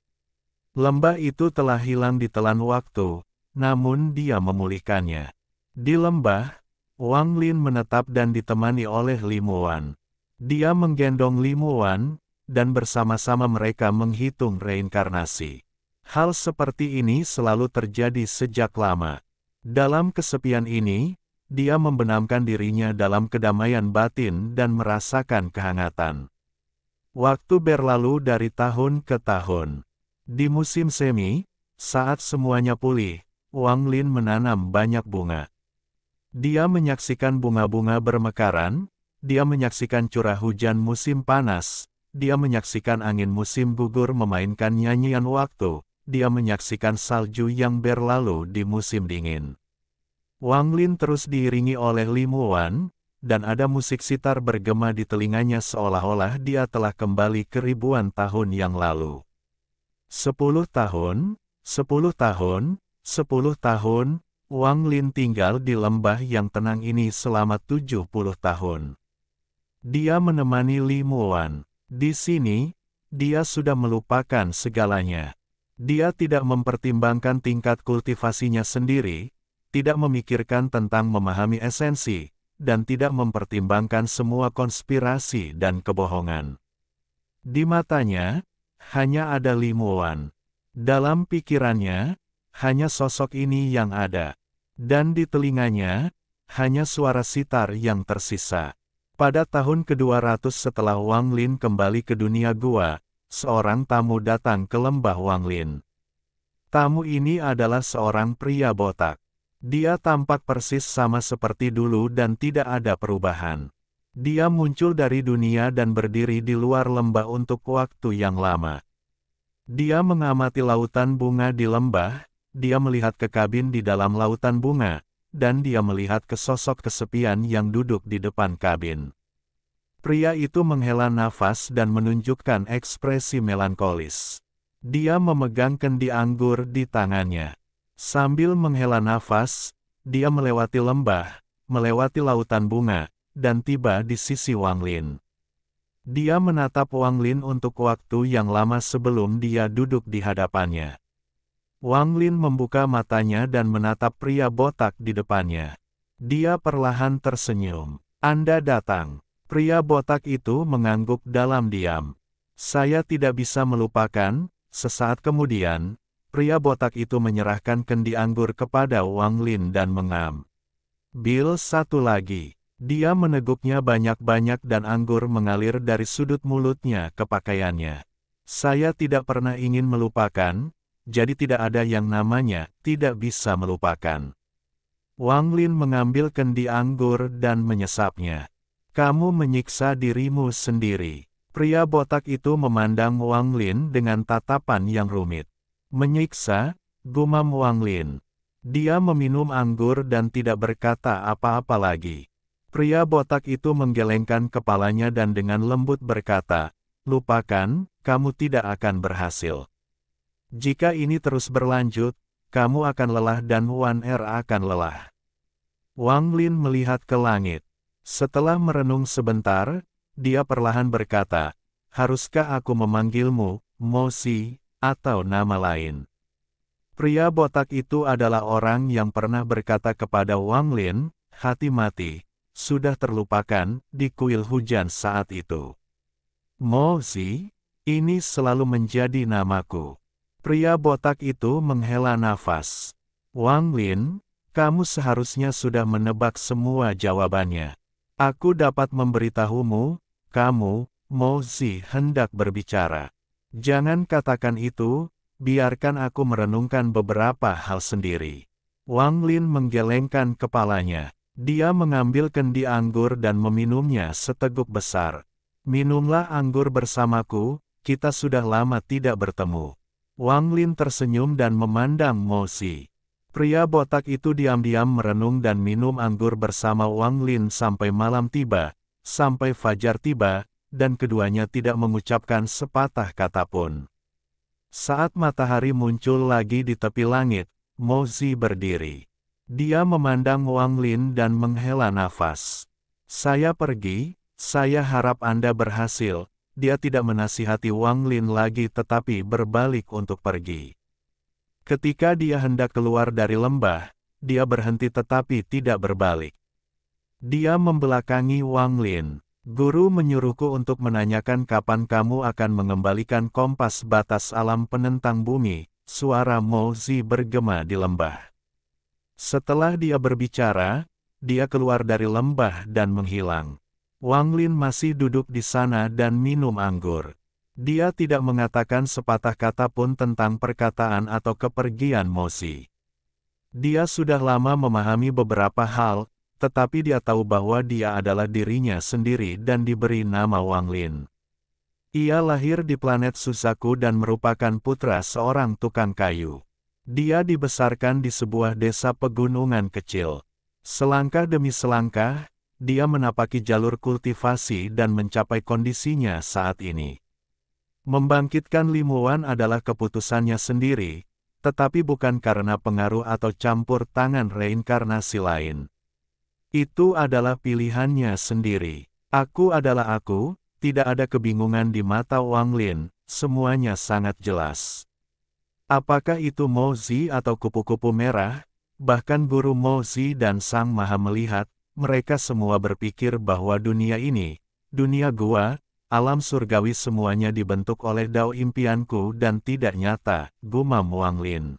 Lembah itu telah hilang ditelan waktu, namun dia memulihkannya. Di lembah, Wang Lin menetap dan ditemani oleh Li Muan. Dia menggendong Li Muan, dan bersama-sama mereka menghitung reinkarnasi. Hal seperti ini selalu terjadi sejak lama. Dalam kesepian ini, dia membenamkan dirinya dalam kedamaian batin dan merasakan kehangatan. Waktu berlalu dari tahun ke tahun. Di musim semi, saat semuanya pulih, Wang Lin menanam banyak bunga. Dia menyaksikan bunga-bunga bermekaran, dia menyaksikan curah hujan musim panas, dia menyaksikan angin musim gugur memainkan nyanyian waktu, dia menyaksikan salju yang berlalu di musim dingin. Wang Lin terus diiringi oleh Li Muan, dan ada musik sitar bergema di telinganya seolah-olah dia telah kembali ke ribuan tahun yang lalu. 10 tahun, 10 tahun, 10 tahun, Wang Lin tinggal di lembah yang tenang ini selama 70 tahun. Dia menemani Li Muan. Di sini, dia sudah melupakan segalanya. Dia tidak mempertimbangkan tingkat kultivasinya sendiri, tidak memikirkan tentang memahami esensi, dan tidak mempertimbangkan semua konspirasi dan kebohongan. Di matanya, hanya ada Li Muan. Dalam pikirannya, hanya sosok ini yang ada. Dan di telinganya, hanya suara sitar yang tersisa. Pada tahun ke-200 setelah Wang Lin kembali ke dunia gua, seorang tamu datang ke lembah Wang Lin. Tamu ini adalah seorang pria botak. Dia tampak persis sama seperti dulu dan tidak ada perubahan. Dia muncul dari dunia dan berdiri di luar lembah untuk waktu yang lama. Dia mengamati lautan bunga di lembah, dia melihat ke kabin di dalam lautan bunga, dan dia melihat ke sosok kesepian yang duduk di depan kabin. Pria itu menghela nafas dan menunjukkan ekspresi melankolis. Dia memegang kendi anggur di tangannya. Sambil menghela nafas, dia melewati lembah, melewati lautan bunga, dan tiba di sisi Wang Lin. Dia menatap Wang Lin untuk waktu yang lama sebelum dia duduk di hadapannya. Wang Lin membuka matanya dan menatap pria botak di depannya. Dia perlahan tersenyum. Anda datang. Pria botak itu mengangguk dalam diam. Saya tidak bisa melupakan. Sesaat kemudian, pria botak itu menyerahkan kendi anggur kepada Wang Lin dan mengambil satu lagi. Dia meneguknya banyak-banyak dan anggur mengalir dari sudut mulutnya ke pakaiannya. Saya tidak pernah ingin melupakan. Jadi tidak ada yang namanya tidak bisa melupakan. Wang Lin mengambil kendi anggur dan menyesapnya. Kamu menyiksa dirimu sendiri. Pria botak itu memandang Wang Lin dengan tatapan yang rumit. Menyiksa, gumam Wang Lin. Dia meminum anggur dan tidak berkata apa-apa lagi. Pria botak itu menggelengkan kepalanya dan dengan lembut berkata, lupakan, kamu tidak akan berhasil. Jika ini terus berlanjut, kamu akan lelah dan Wan Er akan lelah. Wang Lin melihat ke langit. Setelah merenung sebentar, dia perlahan berkata, haruskah aku memanggilmu, Mo Si, atau nama lain? Pria botak itu adalah orang yang pernah berkata kepada Wang Lin, hati mati, sudah terlupakan, di kuil hujan saat itu. Mo Si, ini selalu menjadi namaku. Pria botak itu menghela nafas. Wang Lin, kamu seharusnya sudah menebak semua jawabannya. Aku dapat memberitahumu, kamu, Mo Si hendak berbicara. Jangan katakan itu, biarkan aku merenungkan beberapa hal sendiri. Wang Lin menggelengkan kepalanya. Dia mengambil kendi anggur dan meminumnya seteguk besar. Minumlah anggur bersamaku, kita sudah lama tidak bertemu. Wang Lin tersenyum dan memandang Mo Si. Pria botak itu diam-diam merenung dan minum anggur bersama Wang Lin sampai malam tiba, sampai fajar tiba, dan keduanya tidak mengucapkan sepatah kata pun. Saat matahari muncul lagi di tepi langit, Mo Zi berdiri. Dia memandang Wang Lin dan menghela nafas. Saya pergi, saya harap Anda berhasil. Dia tidak menasihati Wang Lin lagi tetapi berbalik untuk pergi. Ketika dia hendak keluar dari lembah, dia berhenti tetapi tidak berbalik. Dia membelakangi Wang Lin. Guru menyuruhku untuk menanyakan kapan kamu akan mengembalikan kompas batas alam penentang bumi, suara Mo Zi bergema di lembah. Setelah dia berbicara, dia keluar dari lembah dan menghilang. Wang Lin masih duduk di sana dan minum anggur. Dia tidak mengatakan sepatah kata pun tentang perkataan atau kepergian Mo Zi. Dia sudah lama memahami beberapa hal, tetapi dia tahu bahwa dia adalah dirinya sendiri dan diberi nama Wang Lin. Ia lahir di planet Suzaku dan merupakan putra seorang tukang kayu. Dia dibesarkan di sebuah desa pegunungan kecil. Selangkah demi selangkah, dia menapaki jalur kultivasi dan mencapai kondisinya saat ini. Membangkitkan Limuan adalah keputusannya sendiri, tetapi bukan karena pengaruh atau campur tangan reinkarnasi lain. Itu adalah pilihannya sendiri. Aku adalah aku, tidak ada kebingungan di mata Wang Lin, semuanya sangat jelas. Apakah itu Mo Zi atau kupu-kupu merah? Bahkan guru Mo Zi dan Sang Maha Melihat, mereka semua berpikir bahwa dunia ini, dunia gua, alam surgawi semuanya dibentuk oleh dao impianku dan tidak nyata, gumam Wang Lin.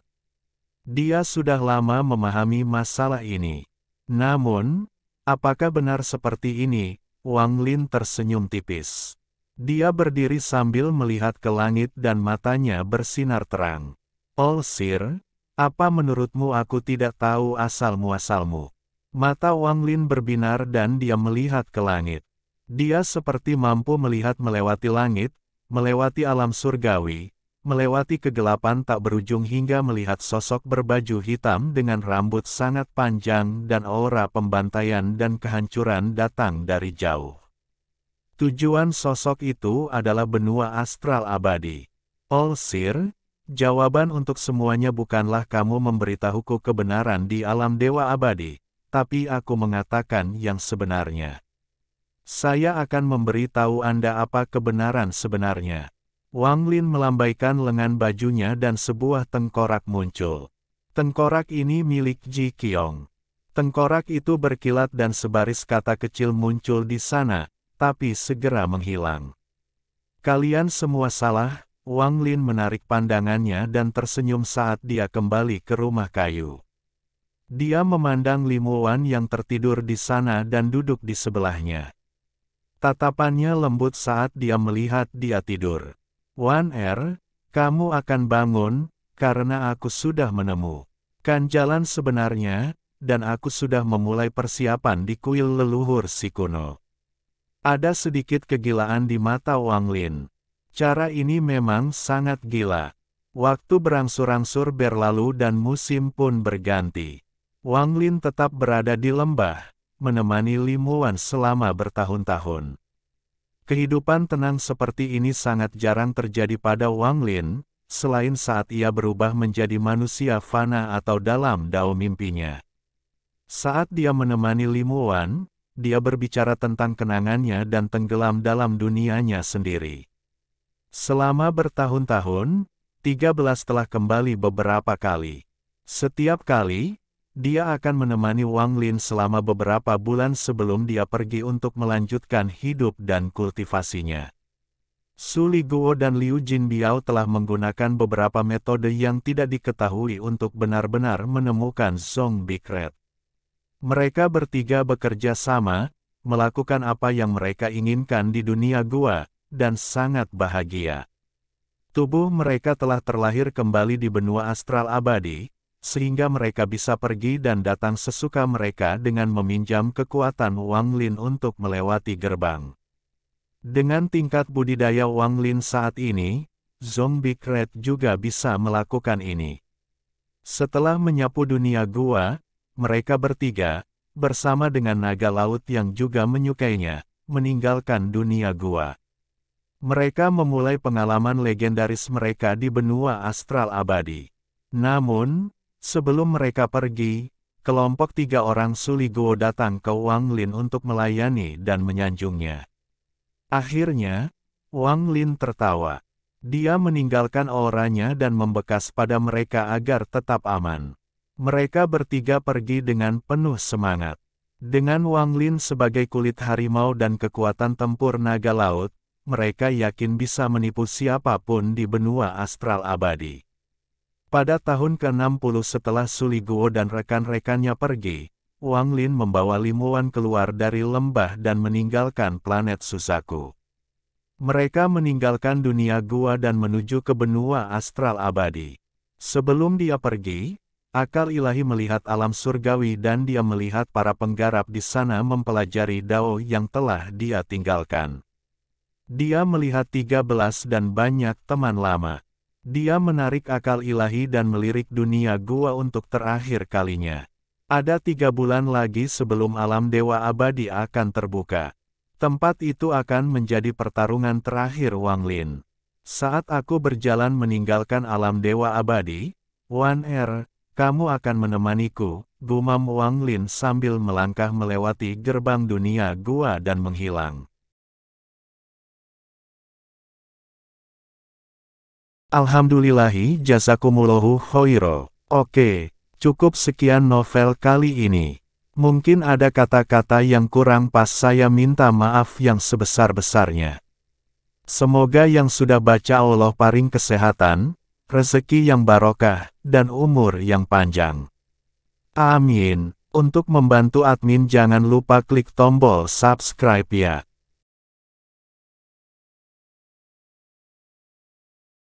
Dia sudah lama memahami masalah ini. Namun, apakah benar seperti ini? Wang Lin tersenyum tipis. Dia berdiri sambil melihat ke langit dan matanya bersinar terang. "Oh Sir, apa menurutmu aku tidak tahu asal-muasalmu?" Mata Wang Lin berbinar dan dia melihat ke langit. Dia seperti mampu melihat melewati langit, melewati alam surgawi, melewati kegelapan tak berujung hingga melihat sosok berbaju hitam dengan rambut sangat panjang dan aura pembantaian dan kehancuran datang dari jauh. Tujuan sosok itu adalah benua astral abadi. "Oh Sir, jawaban untuk semuanya bukanlah kamu memberitahuku kebenaran di alam dewa abadi, tapi aku mengatakan yang sebenarnya. Saya akan memberitahu Anda apa kebenaran sebenarnya." Wang Lin melambaikan lengan bajunya dan sebuah tengkorak muncul. Tengkorak ini milik Ji Qiong. Tengkorak itu berkilat dan sebaris kata kecil muncul di sana, tapi segera menghilang. "Kalian semua salah." Wang Lin menarik pandangannya dan tersenyum saat dia kembali ke rumah kayu. Dia memandang Limuan yang tertidur di sana dan duduk di sebelahnya. Tatapannya lembut saat dia melihat dia tidur. "Wan Er, kamu akan bangun, karena aku sudah menemukan jalan sebenarnya, dan aku sudah memulai persiapan di kuil leluhur si kuno." Ada sedikit kegilaan di mata Wang Lin. Cara ini memang sangat gila. Waktu berangsur-angsur berlalu dan musim pun berganti. Wang Lin tetap berada di lembah, menemani Limuan selama bertahun-tahun. Kehidupan tenang seperti ini sangat jarang terjadi pada Wang Lin, selain saat ia berubah menjadi manusia fana atau dalam dao mimpinya. Saat dia menemani Limuan, dia berbicara tentang kenangannya dan tenggelam dalam dunianya sendiri. Selama bertahun-tahun, 13 telah kembali beberapa kali. Setiap kali, dia akan menemani Wang Lin selama beberapa bulan sebelum dia pergi untuk melanjutkan hidup dan kultivasinya. Su Liguo dan Liu Jinbiao telah menggunakan beberapa metode yang tidak diketahui untuk benar-benar menemukan Zong Bikret. Mereka bertiga bekerja sama, melakukan apa yang mereka inginkan di dunia gua, dan sangat bahagia. Tubuh mereka telah terlahir kembali di benua astral abadi, sehingga mereka bisa pergi dan datang sesuka mereka dengan meminjam kekuatan Wang Lin untuk melewati gerbang. Dengan tingkat budidaya Wang Lin saat ini, Zong Bikret juga bisa melakukan ini. Setelah menyapu dunia gua, mereka bertiga, bersama dengan naga laut yang juga menyukainya, meninggalkan dunia gua. Mereka memulai pengalaman legendaris mereka di benua astral abadi. Namun, sebelum mereka pergi, kelompok 3 orang Suligo datang ke Wang Lin untuk melayani dan menyanjungnya. Akhirnya, Wang Lin tertawa. Dia meninggalkan auranya dan membekas pada mereka agar tetap aman. Mereka bertiga pergi dengan penuh semangat. Dengan Wang Lin sebagai kulit harimau dan kekuatan tempur naga laut, mereka yakin bisa menipu siapapun di benua astral abadi. Pada tahun ke-60 setelah Suligo dan rekan-rekannya pergi, Wang Lin membawa Limuan keluar dari lembah dan meninggalkan planet Suzaku. Mereka meninggalkan dunia gua dan menuju ke benua astral abadi. Sebelum dia pergi, akal ilahi melihat alam surgawi dan dia melihat para penggarap di sana mempelajari Dao yang telah dia tinggalkan. Dia melihat 13 dan banyak teman lama. Dia menarik akal ilahi dan melirik dunia gua untuk terakhir kalinya. Ada 3 bulan lagi sebelum alam dewa abadi akan terbuka. Tempat itu akan menjadi pertarungan terakhir Wang Lin. Saat aku berjalan meninggalkan alam dewa abadi, Wan kamu akan menemaniku, gumam Wang Lin sambil melangkah melewati gerbang dunia gua dan menghilang. Alhamdulillahi jazakumullahu khoiro. Oke, cukup sekian novel kali ini. Mungkin ada kata-kata yang kurang pas, saya minta maaf yang sebesar-besarnya. Semoga yang sudah baca Allah paring kesehatan, rezeki yang barokah, dan umur yang panjang. Amin. Untuk membantu admin jangan lupa klik tombol subscribe ya.